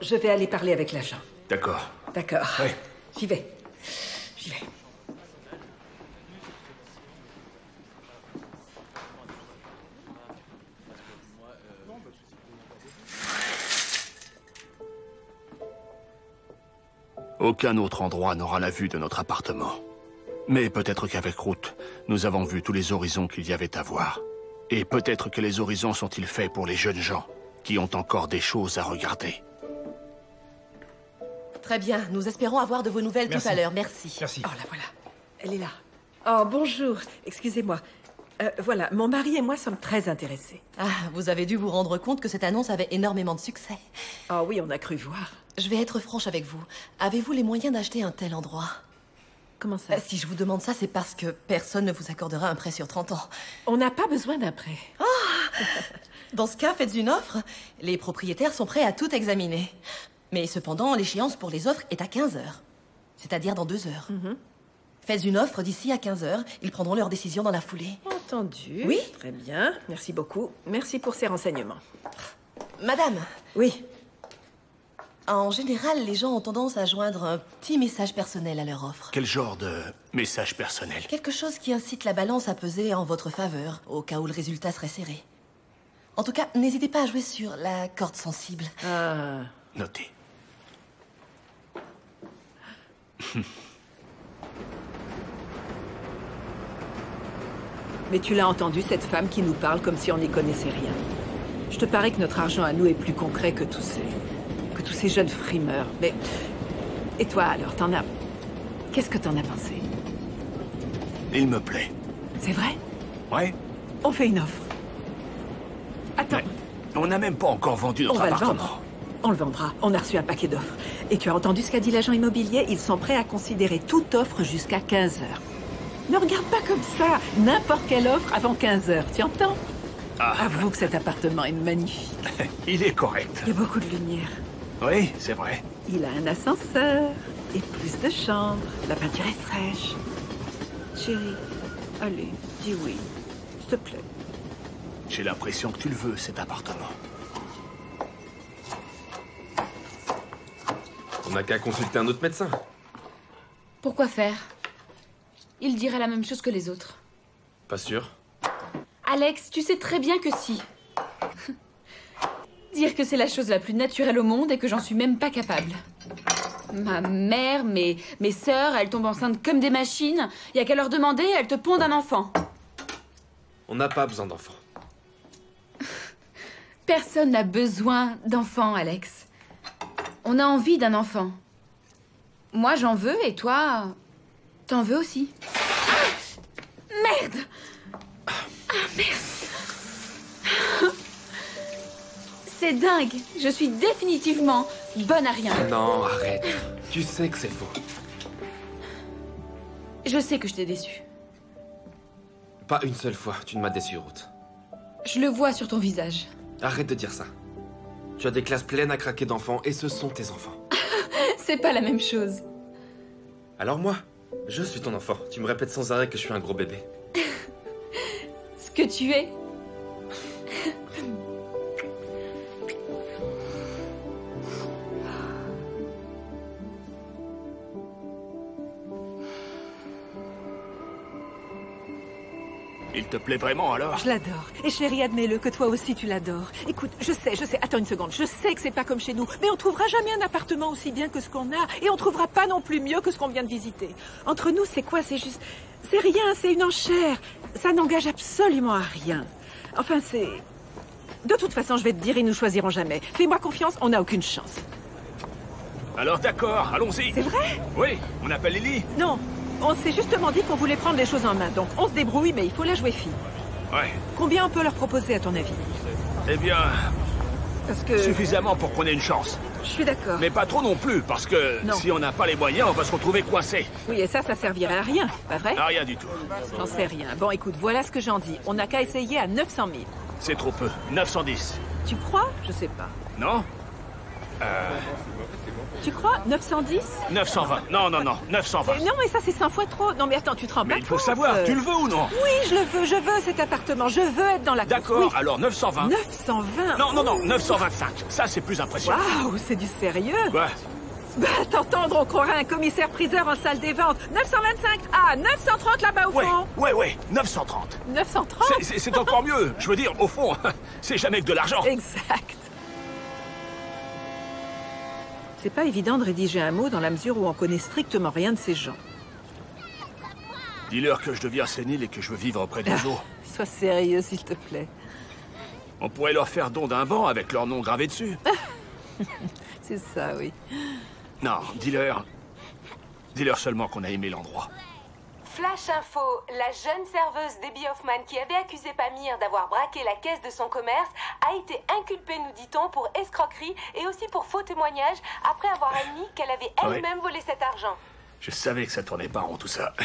Je vais aller parler avec l'agent. D'accord. D'accord. Oui. J'y vais. Aucun autre endroit n'aura la vue de notre appartement. Mais peut-être qu'avec Ruth, nous avons vu tous les horizons qu'il y avait à voir. Et peut-être que les horizons sont-ils faits pour les jeunes gens qui ont encore des choses à regarder. Très bien, nous espérons avoir de vos nouvelles tout à l'heure. Merci. Merci. Oh, la voilà. Elle est là. Oh, bonjour. Excusez-moi. Voilà, mon mari et moi sommes très intéressés. Ah, vous avez dû vous rendre compte que cette annonce avait énormément de succès. Ah oui, on a cru voir. Je vais être franche avec vous. Avez-vous les moyens d'acheter un tel endroit? Comment ça? Si je vous demande ça, c'est parce que personne ne vous accordera un prêt sur 30 ans. On n'a pas besoin d'un prêt. Oh Dans ce cas, faites une offre. Les propriétaires sont prêts à tout examiner. Mais cependant, l'échéance pour les offres est à 15 heures. C'est-à-dire dans 2 heures. Faites une offre d'ici à 15 heures. Ils prendront leur décision dans la foulée. Entendu. Oui. Très bien. Merci beaucoup. Merci pour ces renseignements. Madame. Oui. En général, les gens ont tendance à joindre un petit message personnel à leur offre. Quel genre de message personnel? Quelque chose qui incite la balance à peser en votre faveur, au cas où le résultat serait serré. En tout cas, n'hésitez pas à jouer sur la corde sensible. Ah. Noté. Mais tu l'as entendu, cette femme qui nous parle comme si on n'y connaissait rien. Je te parie que notre argent à nous est plus concret que tous ces jeunes frimeurs. Mais... Et toi, alors, Qu'est-ce que t'en as pensé? Il me plaît. C'est vrai? Ouais. On fait une offre. Attends. Ouais. On n'a même pas encore vendu notre appartement. On le vendra. On a reçu un paquet d'offres. Et tu as entendu ce qu'a dit l'agent immobilier? Ils sont prêts à considérer toute offre jusqu'à 15 heures. Ne regarde pas comme ça. N'importe quelle offre avant 15 heures. Tu entends? Avoue que cet appartement est magnifique. Il est correct. Il y a beaucoup de lumière. Oui, c'est vrai. Il a un ascenseur et plus de chambres. La peinture est fraîche. Chérie, allez, dis oui. S'il te plaît. J'ai l'impression que tu le veux, cet appartement. On n'a qu'à consulter un autre médecin. Pourquoi faire? Il dirait la même chose que les autres. Pas sûr. Alex, tu sais très bien que si. Dire que c'est la chose la plus naturelle au monde et que j'en suis même pas capable. Ma mère, mes sœurs, elles tombent enceintes comme des machines. Y a qu'à leur demander, elles te pondent un enfant. On n'a pas besoin d'enfants. Personne n'a besoin d'enfants, Alex. On a envie d'un enfant. Moi, j'en veux et toi, t'en veux aussi. Ah, merde! Ah, merde! C'est dingue. Je suis définitivement bonne à rien. Non, arrête. Tu sais que c'est faux. Je sais que je t'ai déçu. Pas une seule fois, tu ne m'as déçu, Ruth. Je le vois sur ton visage. Arrête de dire ça. Tu as des classes pleines à craquer d'enfants et ce sont tes enfants. C'est pas la même chose. Alors moi, je suis ton enfant. Tu me répètes sans arrêt que je suis un gros bébé. Ce que tu es. Il te plaît vraiment, alors? Je l'adore. Et chérie, admets-le que toi aussi tu l'adores. Écoute, je sais. Attends une seconde. Je sais que c'est pas comme chez nous, mais on trouvera jamais un appartement aussi bien que ce qu'on a. Et on trouvera pas non plus mieux que ce qu'on vient de visiter. Entre nous, c'est quoi? C'est juste... C'est rien, c'est une enchère. Ça n'engage absolument à rien. Enfin, c'est... De toute façon, je vais te dire, ils nous choisiront jamais. Fais-moi confiance, on n'a aucune chance. Alors d'accord, allons-y. C'est vrai? Oui, on appelle Lily? Non. On s'est justement dit qu'on voulait prendre les choses en main, donc on se débrouille, mais il faut la jouer fine. Ouais. Combien on peut leur proposer, à ton avis? Eh bien... Parce que... Suffisamment pour qu'on ait une chance. Je suis d'accord. Mais pas trop non plus, parce que si on n'a pas les moyens, on va se retrouver coincé. Oui, et ça servirait à rien, pas vrai? À rien du tout. J'en sais rien. Bon, écoute, voilà ce que j'en dis. On n'a qu'à essayer à 900 000. C'est trop peu. 910. Tu crois? Je sais pas. Non? Tu crois? 910? 920. Non, 920. Non, mais ça, c'est 100 fois trop. Non, mais attends, tu te rends pas compte? Mais il faut savoir, tu le veux ou non? Oui, je veux cet appartement. Je veux être dans la course. D'accord, oui. Alors 920. 920? Non, 925. Ça, c'est plus impressionnant. Waouh, c'est du sérieux? Ouais. Bah, t'entendre, on croirait un commissaire-priseur en salle des ventes. 925. Ah, 930 là-bas au fond. Ouais, 930. 930? C'est encore mieux. Je veux dire, au fond, c'est jamais que de l'argent. Exact. C'est pas évident de rédiger un mot dans la mesure où on connaît strictement rien de ces gens. Dis-leur que je deviens sénile et que je veux vivre près des eaux. Sois sérieux, s'il te plaît. On pourrait leur faire don d'un banc avec leur nom gravé dessus. C'est ça, oui. Non, dis-leur seulement qu'on a aimé l'endroit. Flash info, la jeune serveuse Debbie Hoffman qui avait accusé Pamir d'avoir braqué la caisse de son commerce a été inculpée, nous dit-on, pour escroquerie et aussi pour faux témoignage après avoir admis qu'elle avait elle-même volé cet argent. Je savais que ça tournait pas rond tout ça.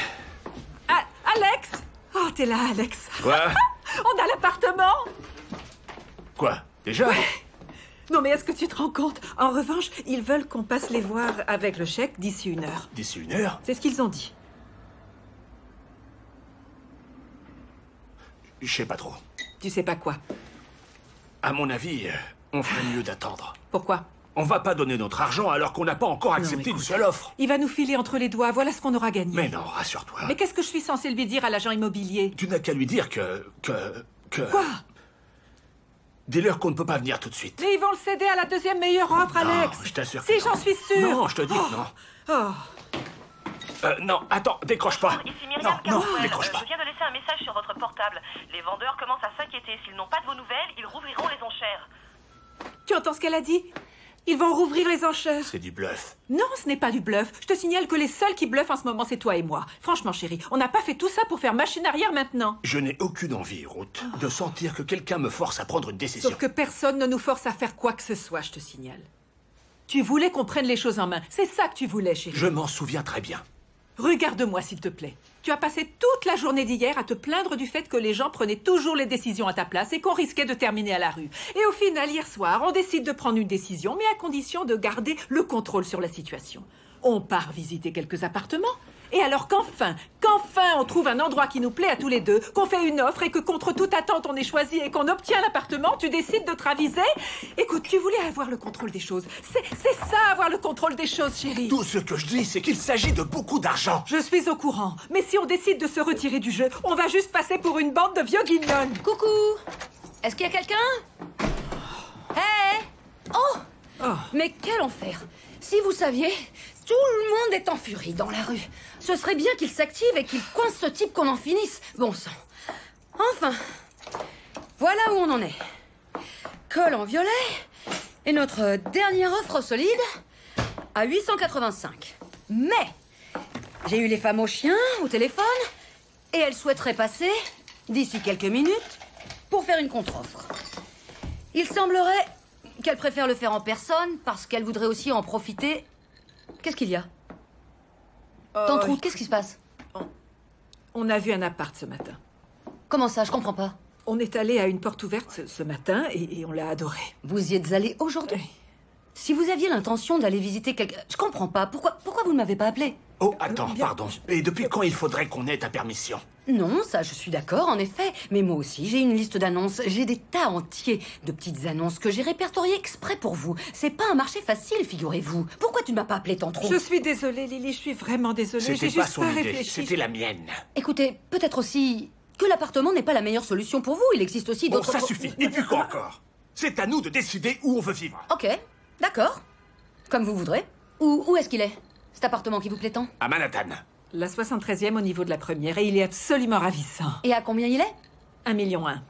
Ah, Alex! Oh, t'es là, Alex. Quoi? On a l'appartement! Quoi? Déjà? Ouais. Non, mais est-ce que tu te rends compte? En revanche, ils veulent qu'on passe les voir avec le chèque d'ici 1 heure. D'ici 1 heure? C'est ce qu'ils ont dit. Je sais pas trop. Tu sais pas quoi? À mon avis, on ferait mieux d'attendre. Pourquoi? On va pas donner notre argent alors qu'on n'a pas encore accepté une seule offre. Il va nous filer entre les doigts, voilà ce qu'on aura gagné. Mais non, rassure-toi. Mais qu'est-ce que je suis censée lui dire à l'agent immobilier? Tu n'as qu'à lui dire que... Quoi? Dis-leur qu'on ne peut pas venir tout de suite. Mais ils vont le céder à la deuxième meilleure offre, Alex. Non, je t'assure Si, que non. j'en suis sûre. Non, je te dis que non. Oh. Non, attends, décroche pas. Ici Myriam Carswell. Décroche pas. Je viens de laisser un message sur votre portable. Les vendeurs commencent à s'inquiéter. S'ils n'ont pas de vos nouvelles, ils rouvriront les enchères. Tu entends ce qu'elle a dit? Ils vont rouvrir les enchères. C'est du bluff. Non, ce n'est pas du bluff. Je te signale que les seuls qui bluffent en ce moment, c'est toi et moi. Franchement, chérie, on n'a pas fait tout ça pour faire machine arrière maintenant. Je n'ai aucune envie, Ruth, de sentir que quelqu'un me force à prendre une décision. Sauf que personne ne nous force à faire quoi que ce soit, je te signale. Tu voulais qu'on prenne les choses en main. C'est ça que tu voulais, chérie. Je m'en souviens très bien. Regarde-moi, s'il te plaît. Tu as passé toute la journée d'hier à te plaindre du fait que les gens prenaient toujours les décisions à ta place et qu'on risquait de terminer à la rue. Et au final, hier soir, on décide de prendre une décision, mais à condition de garder le contrôle sur la situation. On part visiter quelques appartements. Et alors qu'enfin on trouve un endroit qui nous plaît à tous les deux, qu'on fait une offre et que contre toute attente on est choisi et qu'on obtient l'appartement, tu décides de te raviser. Écoute, tu voulais avoir le contrôle des choses. C'est ça, avoir le contrôle des choses, chérie. Tout ce que je dis, c'est qu'il s'agit de beaucoup d'argent. Je suis au courant. Mais si on décide de se retirer du jeu, on va juste passer pour une bande de vieux guignols. Coucou! Est-ce qu'il y a quelqu'un? Hé! Oh! Mais quel enfer! Si vous saviez, tout le monde est en furie dans la rue. Ce serait bien qu'il s'active et qu'il coince ce type qu'on en finisse. Bon sang. Enfin, voilà où on en est. Col en violet et notre dernière offre solide à 885. Mais j'ai eu les femmes aux chiens au téléphone et elles souhaiteraient passer d'ici quelques minutes pour faire une contre-offre. Il semblerait qu'elles préfèrent le faire en personne parce qu'elles voudraient aussi en profiter. Qu'est-ce qu'il y a? Tante Ruth, qu'est-ce qui se passe? On a vu un appart ce matin. Comment ça? Je comprends pas. On est allé à une porte ouverte ce matin et on l'a adoré. Vous y êtes allé aujourd'hui? Oui. Si vous aviez l'intention d'aller visiter quelqu'un... Je comprends pas. Pourquoi vous ne m'avez pas appelé? Oh, attends, pardon. Et depuis quand il faudrait qu'on ait ta permission? Non, ça, je suis d'accord, en effet. Mais moi aussi, j'ai une liste d'annonces. J'ai des tas entiers de petites annonces que j'ai répertoriées exprès pour vous. C'est pas un marché facile, figurez-vous. Pourquoi tu ne m'as pas appelé, tante Ruth? Je suis désolée, Lily, je suis vraiment désolée. C'était J'ai pas juste son pas idée, réfléchi. c'était la mienne. Écoutez, peut-être aussi que l'appartement n'est pas la meilleure solution pour vous. Il existe aussi Bon, d'autres... ça suffit. Et puis quoi encore? C'est à nous de décider où on veut vivre. Ok, d'accord. Comme vous voudrez. Où est-ce qu'il est? Cet appartement qui vous plaît tant? À Manhattan. La 73e au niveau de la première, et il est absolument ravissant. Et à combien il est? 1,1 million. 1,1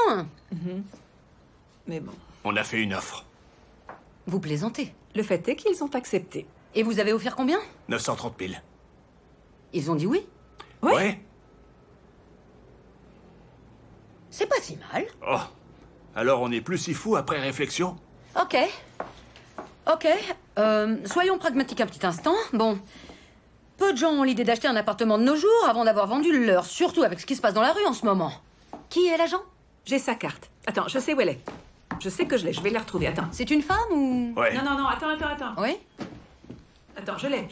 million? Mais bon. On a fait une offre. Vous plaisantez? Le fait est qu'ils ont accepté. Et vous avez offert combien? 930 000. Ils ont dit oui? Oui. Ouais. C'est pas si mal. Oh. Alors on n'est plus si fou après réflexion? Ok. Soyons pragmatiques un petit instant. Bon. Peu de gens ont l'idée d'acheter un appartement de nos jours avant d'avoir vendu le leur, surtout avec ce qui se passe dans la rue en ce moment. Qui est l'agent? J'ai sa carte. Attends, je sais où elle est. Je sais que je l'ai, je vais la retrouver. Attends. C'est une femme ou... Ouais. Non, attends. Oui? Attends, je l'ai.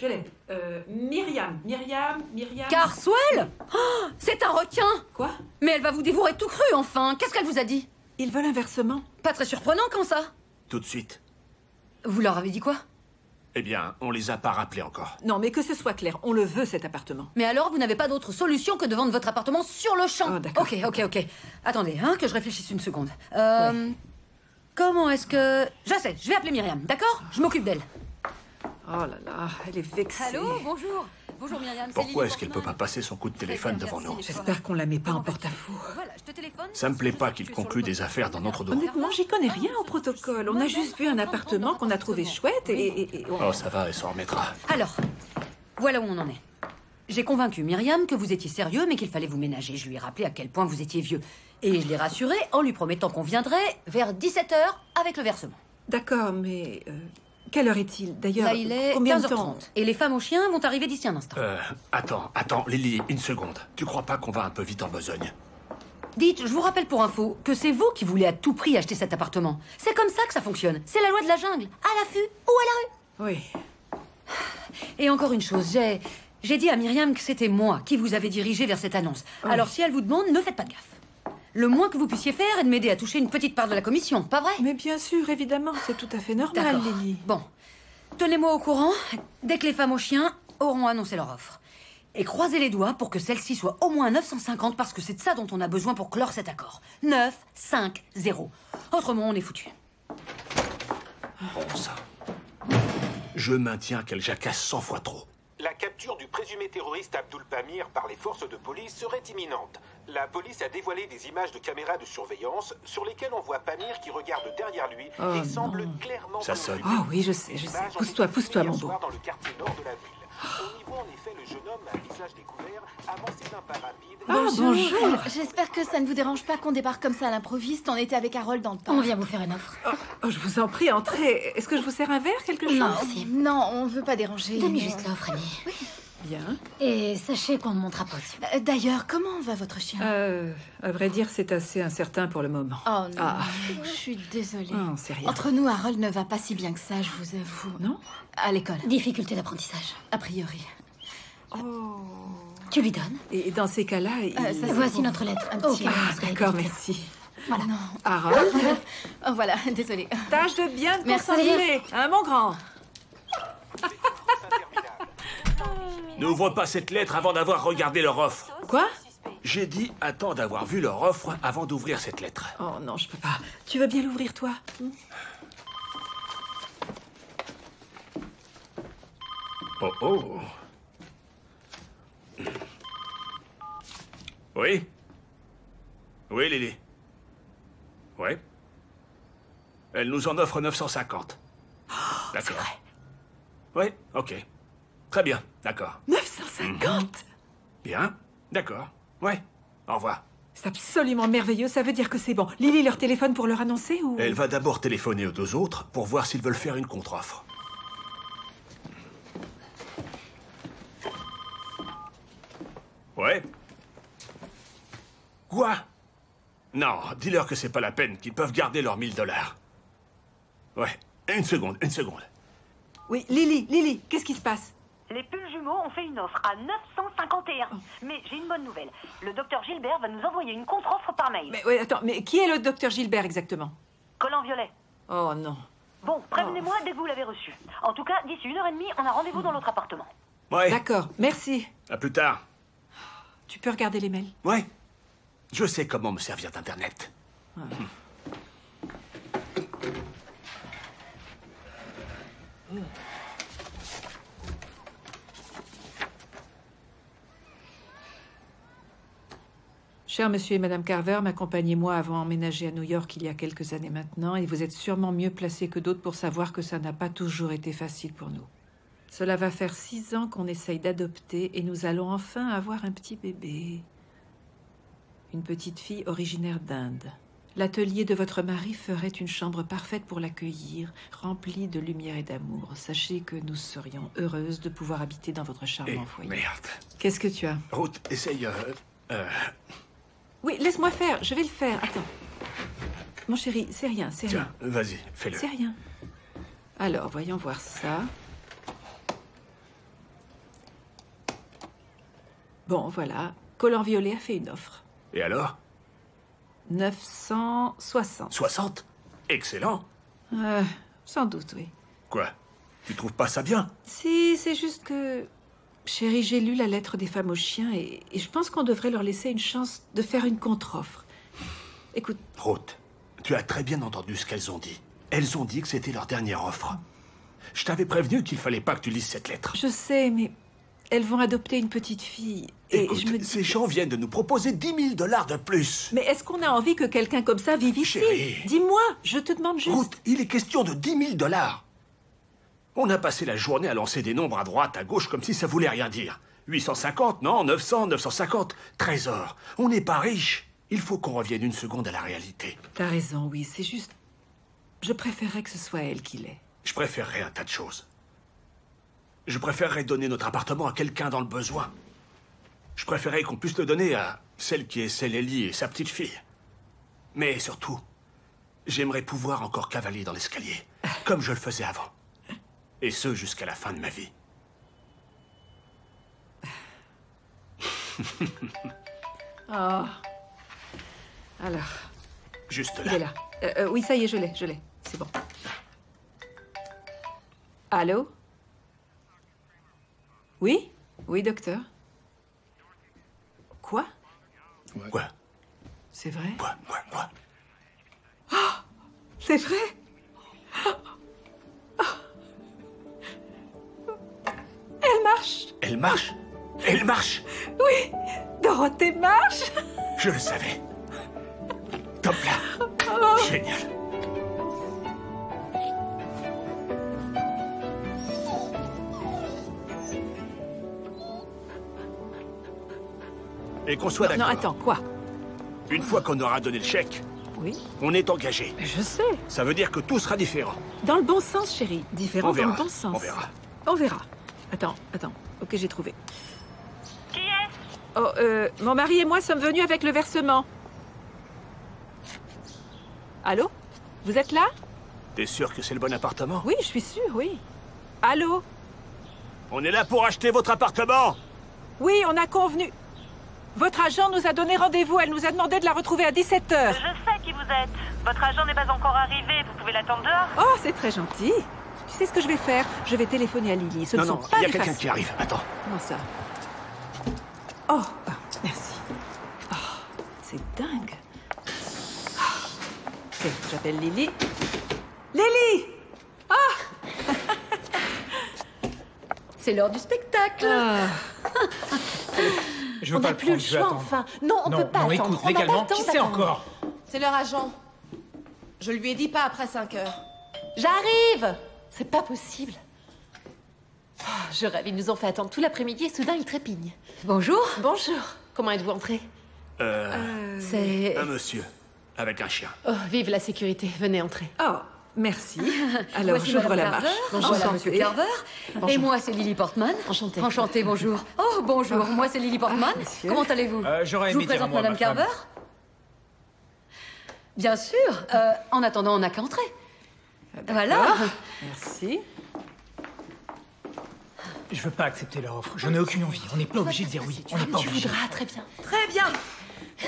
Myriam. Carswell? Oh, c'est un requin! Quoi? Mais elle va vous dévorer tout cru, enfin. Qu'est-ce qu'elle vous a dit? Ils veulent un versement. Pas très surprenant, quand ça? Tout de suite. Vous leur avez dit quoi? Eh bien, on les a pas rappelés encore. Non, mais que ce soit clair, on le veut, cet appartement. Mais alors, vous n'avez pas d'autre solution que de vendre votre appartement sur le champ? Oh, d'accord. Ok. Attendez, que je réfléchisse une seconde. Comment est-ce que... Je sais, je vais appeler Myriam, d'accord? Je m'occupe d'elle. Oh là là, elle est vexée. Allô, bonjour. Bonjour Myriam. Pourquoi est-ce qu'elle peut pas passer son coup de téléphone devant nous? J'espère qu'on la met pas en porte-à-faux. Voilà, je te téléphone. Ça me plaît pas qu'il conclue des affaires dans notre dos. Honnêtement, j'y connais rien au protocole. On a juste vu un appartement qu'on a trouvé chouette et Oh, ça va, elle s'en remettra. Alors, voilà où on en est. J'ai convaincu Myriam que vous étiez sérieux, mais qu'il fallait vous ménager. Je lui ai rappelé à quel point vous étiez vieux. Et je l'ai rassuré en lui promettant qu'on viendrait vers 17h avec le versement. D'accord, mais... quelle heure est-il, d'ailleurs? Là, il est combien 15h30. de temps? Et les femmes aux chiens vont arriver d'ici un instant. Attends, Lily, une seconde. Tu crois pas qu'on va un peu vite en besogne? Dites, je vous rappelle pour info que c'est vous qui voulez à tout prix acheter cet appartement. C'est comme ça que ça fonctionne. C'est la loi de la jungle. À l'affût ou à la rue. Oui. Et encore une chose, j'ai dit à Myriam que c'était moi qui vous avais dirigé vers cette annonce. Oui. Alors si elle vous demande, ne faites pas de gaffe. Le moins que vous puissiez faire est de m'aider à toucher une petite part de la commission, pas vrai? Mais bien sûr, évidemment, c'est tout à fait normal, D'accord. Lily. Bon, tenez-moi au courant dès que les femmes aux chiens auront annoncé leur offre. Et croisez les doigts pour que celle-ci soit au moins 950 parce que c'est de ça dont on a besoin pour clore cet accord. 950. Autrement, on est foutu. Bon, ça. Je maintiens qu'elle jacasse 100 fois trop. La capture du présumé terroriste Abdul Pamir par les forces de police serait imminente. La police a dévoilé des images de caméras de surveillance sur lesquelles on voit Pamir qui regarde derrière lui et semble clairement... Ça sonne. Oh oui, je sais. Pousse-toi, mon beau. Dans le quartier nord de la ville. On y voit en effet le jeune homme à visage découvert avancer d'un pas rapide... Bonjour. J'espère que ça ne vous dérange pas qu'on débarque comme ça à l'improviste. On était avec Harold dans le parc. On vient vous faire une offre. Oh, je vous en prie, entrez. Est-ce que je vous sers un verre, quelque chose? Non, non, on veut pas déranger. Donne-lui juste l'offre, Annie. Oui. Bien. Et sachez qu'on ne montera pas au-dessus. D'ailleurs, comment va votre chien? À vrai dire, c'est assez incertain pour le moment. Oh non, je suis désolée. Oh, c'est rien. Entre nous, Harold ne va pas si bien que ça, je vous avoue. Non? À l'école. Difficulté d'apprentissage. A priori. Oh. Tu lui donnes? Et dans ces cas-là... Voici notre lettre. Un petit... D'accord, merci. Voilà. Non. Harold? Oh, voilà, désolée. Tâche de bien te Merci. concentrer, hein, mon grand? N'ouvre pas cette lettre avant d'avoir regardé leur offre. Quoi? J'ai dit attends d'avoir vu leur offre avant d'ouvrir cette lettre. Oh non, je peux pas. Tu veux bien l'ouvrir, toi? Oh oh. Oui? Oui, Lily. Oui? Elle nous en offre 950. D'accord. Oui, ok. Très bien, d'accord. 950? Bien, d'accord. Ouais, au revoir. C'est absolument merveilleux, ça veut dire que c'est bon. Lily leur téléphone pour leur annoncer ou... Elle va d'abord téléphoner aux deux autres pour voir s'ils veulent faire une contre-offre. Ouais? Quoi? Non, dis-leur que c'est pas la peine, qu'ils peuvent garder leurs $1000. Ouais, une seconde. Oui, Lily, qu'est-ce qui se passe? Les pulls jumeaux ont fait une offre à 951. Mais j'ai une bonne nouvelle. Le docteur Gilbert va nous envoyer une contre-offre par mail. Mais qui est le docteur Gilbert exactement? Collant violet. Oh non. Bon, prévenez-moi dès que vous l'avez reçu. En tout cas, d'ici 1h30, on a rendez-vous dans l'autre appartement. Ouais. D'accord, merci. À plus tard. Tu peux regarder les mails? Ouais. Je sais comment me servir d'Internet. Ouais. Cher monsieur et madame Carver, ma compagne et moi avons emménagé à New York il y a quelques années maintenant et vous êtes sûrement mieux placés que d'autres pour savoir que ça n'a pas toujours été facile pour nous. Cela va faire 6 ans qu'on essaye d'adopter et nous allons enfin avoir un petit bébé. Une petite fille originaire d'Inde. L'atelier de votre mari ferait une chambre parfaite pour l'accueillir, remplie de lumière et d'amour. Sachez que nous serions heureuses de pouvoir habiter dans votre charmant foyer. Merde. Qu'est-ce que tu as? Ruth, essaye... Oui, laisse-moi faire, je vais le faire. Attends. Mon chéri, c'est rien, c'est rien. Tiens, vas-y, fais-le. C'est rien. Alors, voyons voir ça. Bon, voilà. Collant violet a fait une offre. Et alors? 960. 60? Excellent. Sans doute, oui. Quoi? Tu trouves pas ça bien? Si, c'est juste que... Chérie, j'ai lu la lettre des femmes aux chiens et je pense qu'on devrait leur laisser une chance de faire une contre-offre. Écoute... Ruth, tu as très bien entendu ce qu'elles ont dit. Elles ont dit que c'était leur dernière offre. Je t'avais prévenu qu'il fallait pas que tu lises cette lettre. Je sais, mais elles vont adopter une petite fille. Et écoute, je me dis... ces gens viennent de nous proposer $10 000 de plus. Mais est-ce qu'on a envie que quelqu'un comme ça vive ici? Chérie. Dis-moi, je te demande juste... Ruth, il est question de $10 000. On a passé la journée à lancer des nombres à droite, à gauche, comme si ça voulait rien dire. 850, non, 900, 950. Trésor, on n'est pas riche. Il faut qu'on revienne une seconde à la réalité. T'as raison, oui, c'est juste... Je préférerais que ce soit elle qui l'ait. Je préférerais un tas de choses. Je préférerais donner notre appartement à quelqu'un dans le besoin. Je préférerais qu'on puisse le donner à celle qui est Célélie et sa petite fille. Mais surtout, j'aimerais pouvoir encore cavaler dans l'escalier, comme je le faisais avant. Et ce, jusqu'à la fin de ma vie. Oh. Alors. Juste là. Il est là. Oui, ça y est, je l'ai. C'est bon. Allô? Oui? Oui, docteur. Quoi? Quoi? C'est vrai? Quoi? Oh, c'est vrai? Elle marche. Elle marche? Elle marche! Oui, Dorothée marche. Je le savais. Top là. Oh. Génial. Et qu'on soit d'accord. Non, attends, quoi? Une fois qu'on aura donné le chèque, oui, on est engagé. Je sais. Ça veut dire que tout sera différent. Dans le bon sens, chérie. Différent dans le bon sens. On verra. On verra. Attends. Ok, j'ai trouvé. Qui est-ce? Oh, mon mari et moi sommes venus avec le versement. Allô? Vous êtes là? T'es sûr que c'est le bon appartement? Oui, je suis sûre, oui. Allô? On est là pour acheter votre appartement! Oui, on a convenu. Votre agent nous a donné rendez-vous. Elle nous a demandé de la retrouver à 17h. Je sais qui vous êtes. Votre agent n'est pas encore arrivé. Vous pouvez l'attendre dehors. Oh, c'est très gentil. Tu sais ce que je vais faire? Je vais téléphoner à Lily. Ce ne sont pas il y a des quelqu'un faces. qui arrive. Attends. Comment ça? Oh, merci. Oh, c'est dingue. Ok, j'appelle Lily. Lily! Ah! C'est l'heure du spectacle. Je veux On pas n'a le plus prendre, le je vais choix, attendre. enfin. Non, on peut pas non, attendre. écoute, On n'a pas légalement, le temps qui c'est d'attendre. encore? C'est leur agent. Je lui ai dit pas après 5 heures. J'arrive! C'est pas possible. Oh, je rêve, ils nous ont fait attendre tout l'après-midi et soudain ils trépignent. Bonjour. Bonjour. Comment êtes-vous entrée? C'est... Un monsieur. Avec un chien. Oh, vive la sécurité. Venez entrer. Oh, merci. Alors, Voici j'ouvre Madame la marche. Carver. Bonjour, Voilà, Monsieur Carver. Bonjour. Et moi, c'est Lily Portman. Enchantée. Enchantée, bonjour. Oh, bonjour. Moi, c'est Lily Portman. monsieur. Comment allez-vous? J'aurais Je vous aimé dire présente un mot à Madame ma femme. Carver. Bien sûr. En attendant, on n'a qu'à entrer. Voilà. Merci. Je veux pas accepter leur offre. J'en ai aucune envie. On n'est pas obligé de dire oui. On n'est pas Tu obligé. voudras, très bien. Très bien.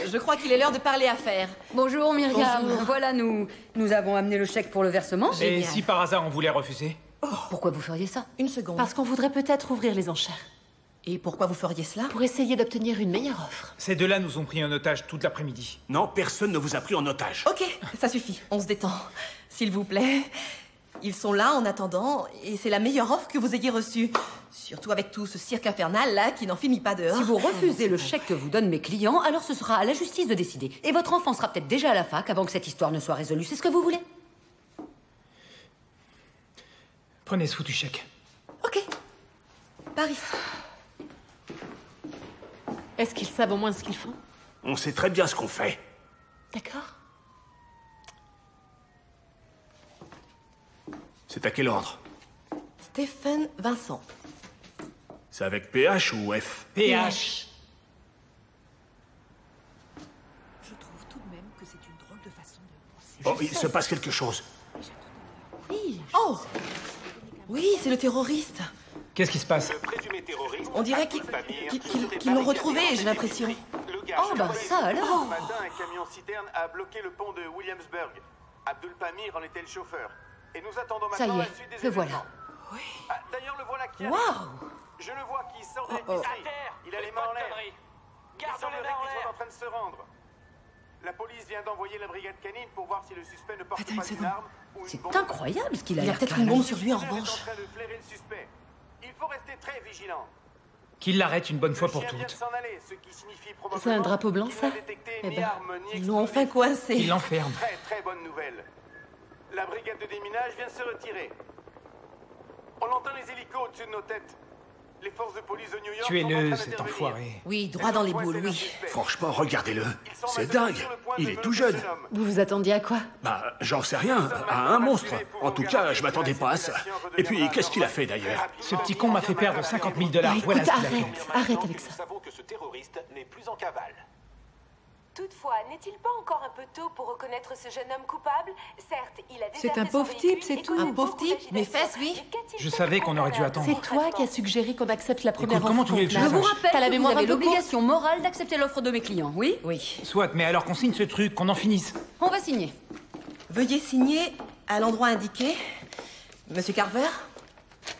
Je crois qu'il est l'heure de parler affaires. Bonjour, Myriam. Bonjour. Voilà, nous avons amené le chèque pour le versement. Et si par hasard on voulait refuser? Pourquoi vous feriez ça? Une seconde. Parce qu'on voudrait peut-être ouvrir les enchères. Et pourquoi vous feriez cela? Pour essayer d'obtenir une meilleure offre. Ces deux-là nous ont pris en otage toute l'après-midi. Non, personne ne vous a pris en otage. Ok, ça suffit. On se détend. S'il vous plaît. Ils sont là en attendant, et c'est la meilleure offre que vous ayez reçue. Surtout avec tout ce cirque infernal là qui n'en finit pas dehors. Si vous refusez le chèque que vous donnent mes clients, alors ce sera à la justice de décider. Et votre enfant sera peut-être déjà à la fac avant que cette histoire ne soit résolue. C'est ce que vous voulez? Prenez ce foutu chèque. Ok. Paris. Est-ce qu'ils savent au moins ce qu'ils font? On sait très bien ce qu'on fait. D'accord. C'est à quel ordre? Stéphane Vincent. C'est avec PH ou F? PH. Je trouve tout de même que c'est une drôle de façon de... Oh, il se passe quelque chose. Oui. Oh. Oui, c'est le terroriste. Qu'est-ce qui se passe? On dirait qu'ils l'ont retrouvé, j'ai l'impression. Oh, bah ça alors. Ce matin, un camion-citerne a bloqué le pont de Williamsburg. Abdul Pamir en était le chauffeur. Et nous attendons Ça maintenant y la est, suite des le événements. voilà. Ah, d'ailleurs, le voilà qui arrive. Waouh. Je le vois qui sort de Oh, oh. l'épicerie. Il a les mains en l'air. Il semblerait qu'ils soient en train de se rendre. La police vient d'envoyer la brigade canine pour voir si le suspect ne porte pas une arme ou une C'est bombe. incroyable ce qu'il a Il a l'air peut-être calme. une bombe sur lui en Le revanche. suspect est en train de flairer le suspect. Il faut rester très vigilant. Qu'il l'arrête une bonne fois pour Le chien vient de toutes. s'en aller, ce qui signifie probablement C'est un drapeau blanc, qu'il ça? n'a détecté Eh ni ben, arme, ni Ils l'ont enfin explosif. coincé. Il l'enferme. Très très bonne nouvelle. La brigade de déminage vient de se retirer. On entend les hélicos au-dessus de nos têtes. Les forces de police de New York sont en Tuez-le, train cet d'intervenir. enfoiré. Oui, droit dans les boules, oui. Franchement, regardez-le. C'est maintenant dingue. sur le point Il de est meurtre tout du jeune. jeune homme. Vous vous attendiez à quoi? Bah, j'en sais rien. À un monstre. En tout cas, je m'attendais pas à ça. Et puis, qu'est-ce qu'il a fait d'ailleurs? Ce petit con m'a fait perdre 50 000 $. Écoute, Voilà ce qu'il a fait. arrête avec ça. Nous savons que ce terroriste n'est plus en cavale. Toutefois, n'est-il pas encore un peu tôt pour reconnaître ce jeune homme coupable? Certes, il a C'est déserté un son pauvre véhicule type, c'est et tout. causé Un pauvre beaucoup type, d'agitation. mes fesses, oui. Mais qu'a-t-il Je fait savais au qu'on aurait dû préalable? attendre. C'est toi qui as suggéré qu'on accepte la première Écoute, comment offre tu voulais que je qu'on Je le vous sache? rappelle T'as la que vous mémoire avez un peu l'obligation morale d'accepter l'offre de mes clients, oui? Oui. Soit, mais alors qu'on signe ce truc, qu'on en finisse. On va signer. Veuillez signer à l'endroit indiqué. Monsieur Carver?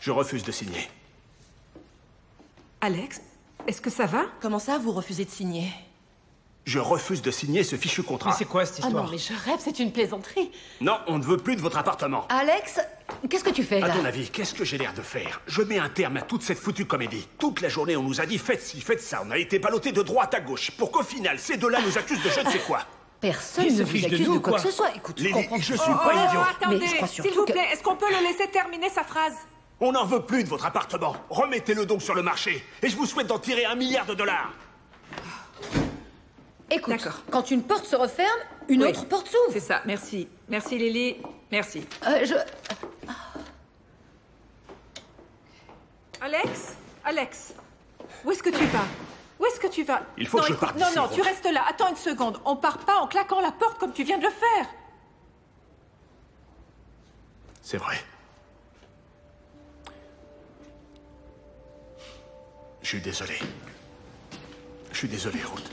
Je refuse de signer. Alex, est-ce que ça va? Comment ça, vous refusez de signer? Je refuse de signer ce fichu Mais contrat. c'est quoi cette Oh non, histoire? mais je rêve, c'est une plaisanterie. Non, on ne veut plus de votre appartement. Alex, Qu'est-ce que tu fais, là? À ton avis, qu'est-ce que j'ai l'air de faire? Je mets un terme à toute cette foutue comédie. Toute la journée, on nous a dit faites ci, faites ça. On a été ballottés de droite à gauche. Pour qu'au final, ces deux-là nous accusent de je ne sais quoi. Personne ne vous accuse de quoi que ce soit. Écoute, Lily, je suis Oh, pas idiot. attendez, je crois s'il surtout vous que- plaît, est-ce qu'on peut le laisser terminer sa phrase? On n'en veut plus de votre appartement. Remettez-le donc sur le marché. Et je vous souhaite d'en tirer $1 milliard. Écoute, quand une porte se referme, une autre porte s'ouvre. C'est ça, merci. Merci Lily, merci. Alex, où est-ce que tu vas? Où est-ce que tu vas? Il faut non, que je écoute, parte Non, d'ici, non, Rose. tu restes là. Attends une seconde. On part pas en claquant la porte comme tu viens de le faire. C'est vrai. Je suis désolé. Je suis désolé, Ruth.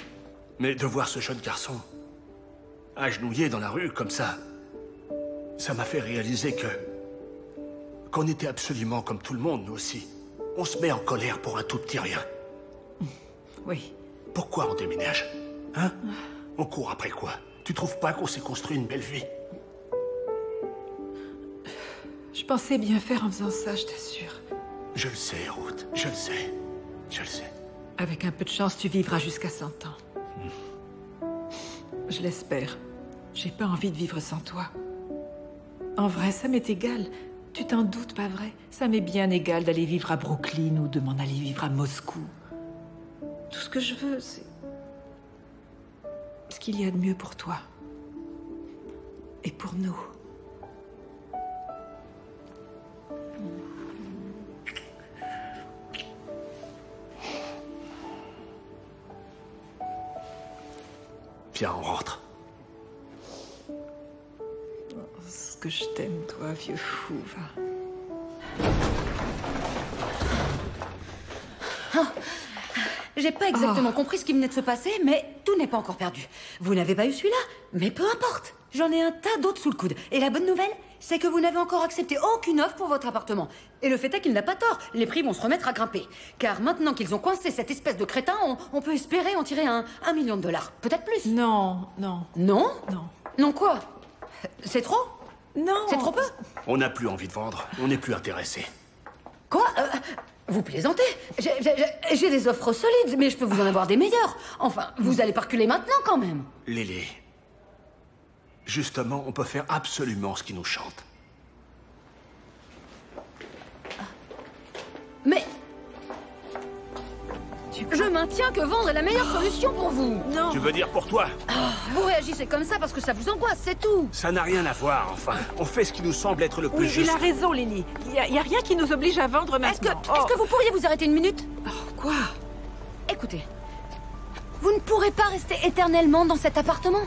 Mais de voir ce jeune garçon agenouillé dans la rue comme ça m'a fait réaliser qu'on était absolument comme tout le monde, nous aussi. On se met en colère pour un tout petit rien. Oui. Pourquoi on déménage? Hein? On court après quoi? Tu trouves pas qu'on s'est construit une belle vie? Je pensais bien faire en faisant ça, je t'assure. Je le sais, Ruth. Je le sais. Je le sais. Avec un peu de chance, tu vivras jusqu'à 100 ans. Je l'espère. J'ai pas envie de vivre sans toi. En vrai, ça m'est égal. Tu t'en doutes, pas vrai? Ça m'est bien égal d'aller vivre à Brooklyn ou de m'en aller vivre à Moscou. Tout ce que je veux, c'est ce qu'il y a de mieux pour toi. Et pour nous. Viens, on rentre. Ce que je t'aime, toi, vieux fou, va. J'ai pas exactement compris ce qui venait de se passer, mais tout n'est pas encore perdu. Vous n'avez pas eu celui-là, mais peu importe. J'en ai un tas d'autres sous le coude. Et la bonne nouvelle, c'est que vous n'avez encore accepté aucune offre pour votre appartement. Et le fait est qu'il n'a pas tort. Les prix vont se remettre à grimper. Car maintenant qu'ils ont coincé cette espèce de crétin, on peut espérer en tirer $1 million. Peut-être plus. Non, non. Non? Non. Non quoi? C'est trop? Non. C'est trop peu? On n'a plus envie de vendre. On n'est plus intéressé. Quoi? Vous plaisantez? J'ai des offres solides, mais je peux vous en avoir des meilleures. Enfin, vous allez pas reculer maintenant quand même. Lily. Justement, on peut faire absolument ce qui nous chante. Mais... Je maintiens que vendre est la meilleure solution pour vous. Non. Tu veux dire pour toi? Vous réagissez comme ça parce que ça vous angoisse, c'est tout. Ça n'a rien à voir, enfin. On fait ce qui nous semble être le plus Oui, juste. il a raison, Lily. Il y a rien qui nous oblige à vendre maintenant. Est-ce que vous pourriez vous arrêter une minute? Quoi? Écoutez, vous ne pourrez pas rester éternellement dans cet appartement.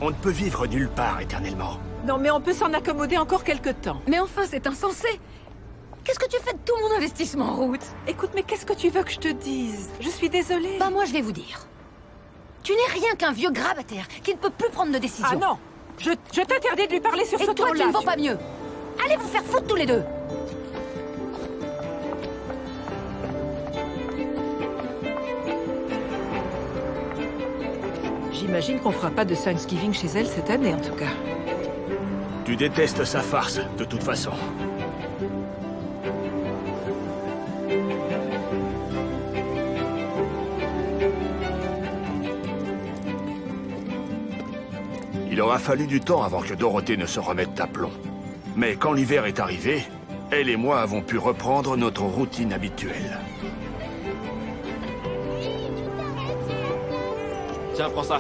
On ne peut vivre nulle part éternellement. Non, mais on peut s'en accommoder encore quelque temps. Mais enfin, c'est insensé. Qu'est-ce que tu fais de tout mon investissement, Ruth? Écoute, mais qu'est-ce que tu veux que je te dise? Je suis désolée. Bah moi, je vais vous dire. Tu n'es rien qu'un vieux grabataire qui ne peut plus prendre de décision. Ah non! Je t'interdis de lui parler sur ce ton-là. Et toi, tu ne vaux pas mieux. Allez vous faire foutre tous les deux. J'imagine qu'on fera pas de Thanksgiving chez elle cette année, en tout cas. Tu détestes sa farce, de toute façon. Il aura fallu du temps avant que Dorothée ne se remette d'aplomb. Mais quand l'hiver est arrivé, elle et moi avons pu reprendre notre routine habituelle. Tiens, prends ça.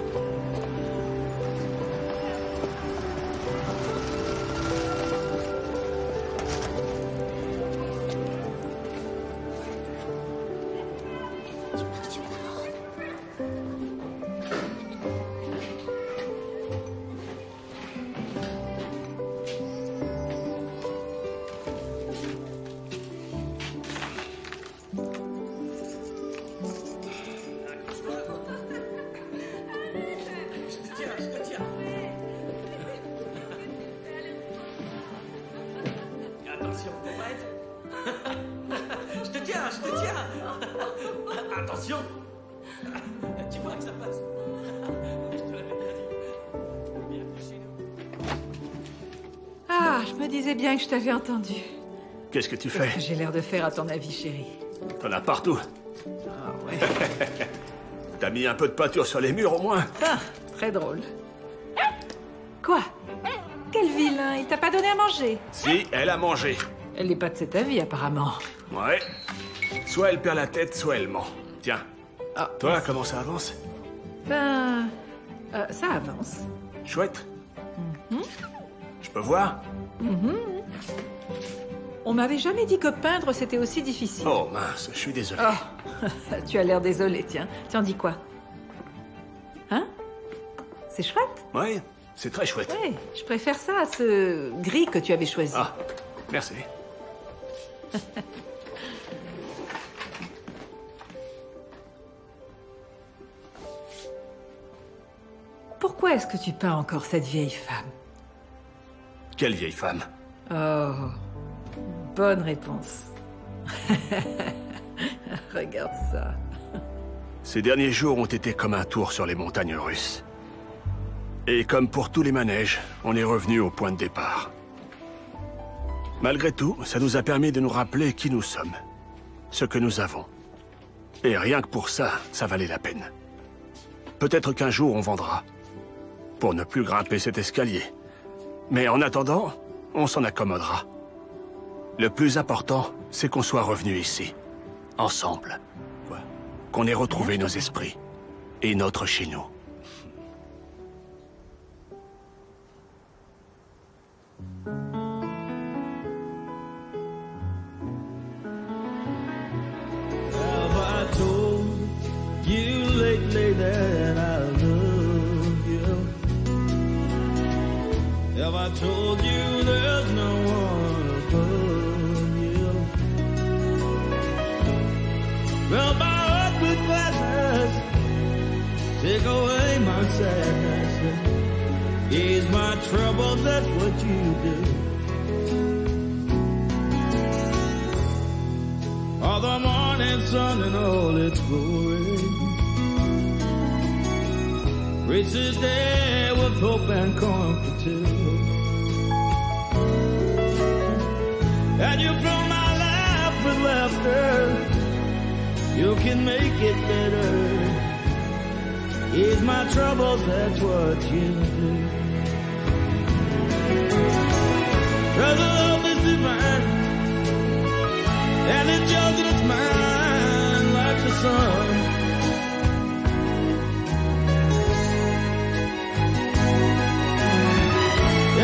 Attention, t'es prête? Je te tiens. Attention. Tu vois que ça passe. Je te l'avais bien dit. Ah, je je me disais bien que je t'avais entendu. Qu'est-ce que tu fais? Qu'est-ce que j'ai l'air de faire à ton avis, chérie? T'en as partout. Ah ouais. T'as mis un peu de peinture sur les murs au moins? Ah, très drôle. Quoi? Quel vilain, il t'a pas donné à manger? Si, elle a mangé. Elle n'est pas de cet avis, apparemment. Ouais. Soit elle perd la tête, soit elle ment. Tiens. Ah, toi, comment ça avance? Ben... ça avance. Chouette. Je peux voir? On m'avait jamais dit que peindre, c'était aussi difficile. Oh mince, je suis désolé. Oh, tu as l'air désolé, tiens. T'en dis quoi? Hein? C'est chouette? Oui, c'est très chouette. Oui, je préfère ça à ce gris que tu avais choisi. Ah, merci. Pourquoi est-ce que tu peins encore cette vieille femme? Quelle vieille femme? Oh, bonne réponse. Regarde ça. Ces derniers jours ont été comme un tour sur les montagnes russes. Et comme pour tous les manèges, on est revenu au point de départ. Malgré tout, ça nous a permis de nous rappeler qui nous sommes, ce que nous avons. Et rien que pour ça, ça valait la peine. Peut-être qu'un jour on vendra, pour ne plus grimper cet escalier. Mais en attendant, on s'en accommodera. Le plus important, c'est qu'on soit revenu ici, ensemble. Qu'on ait retrouvé nos esprits et notre chez nous. Have I told you lately that I love you? Have I told you there's no one above you? Well, my heart with gladness, take away my sadness, ease my troubles, that's what you do. All the morning sun and all its glory, reach the day with hope and comfort too. And you fill my life with laughter, you can make it better. Ease my troubles, that's what you do. Cause the love is divine, and it's yours and it's mine like the sun.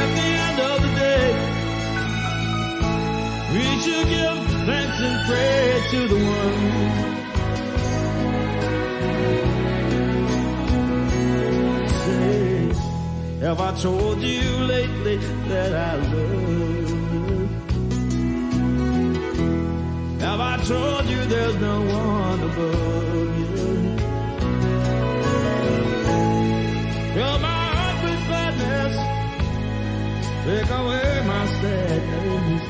At the end of the day, we should give thanks and pray to the one. Say, have I told you lately that I love you? Have I told you there's no one above you? Fill my heart with gladness, take away my sadness,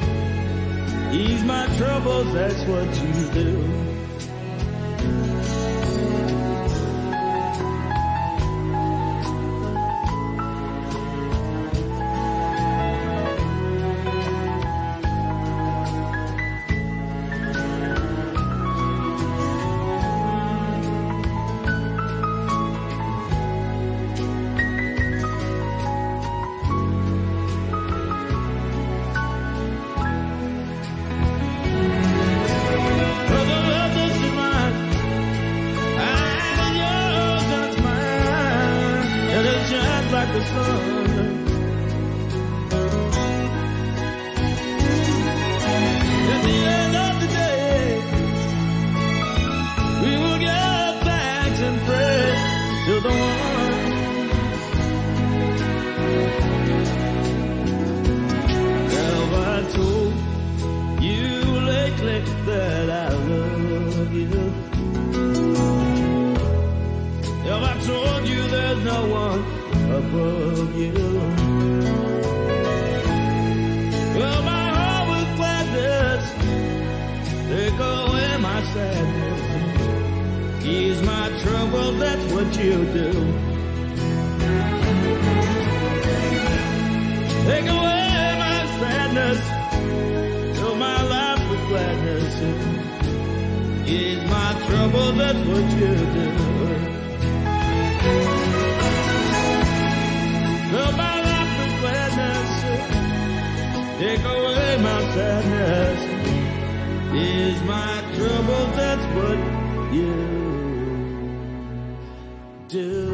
ease my troubles, that's what you do. Take away my sadness, sadness. Fill my life with gladness. Ease my trouble, that's what you do. Fill my life with gladness. Take away my sadness. Ease my trouble, that's what you do.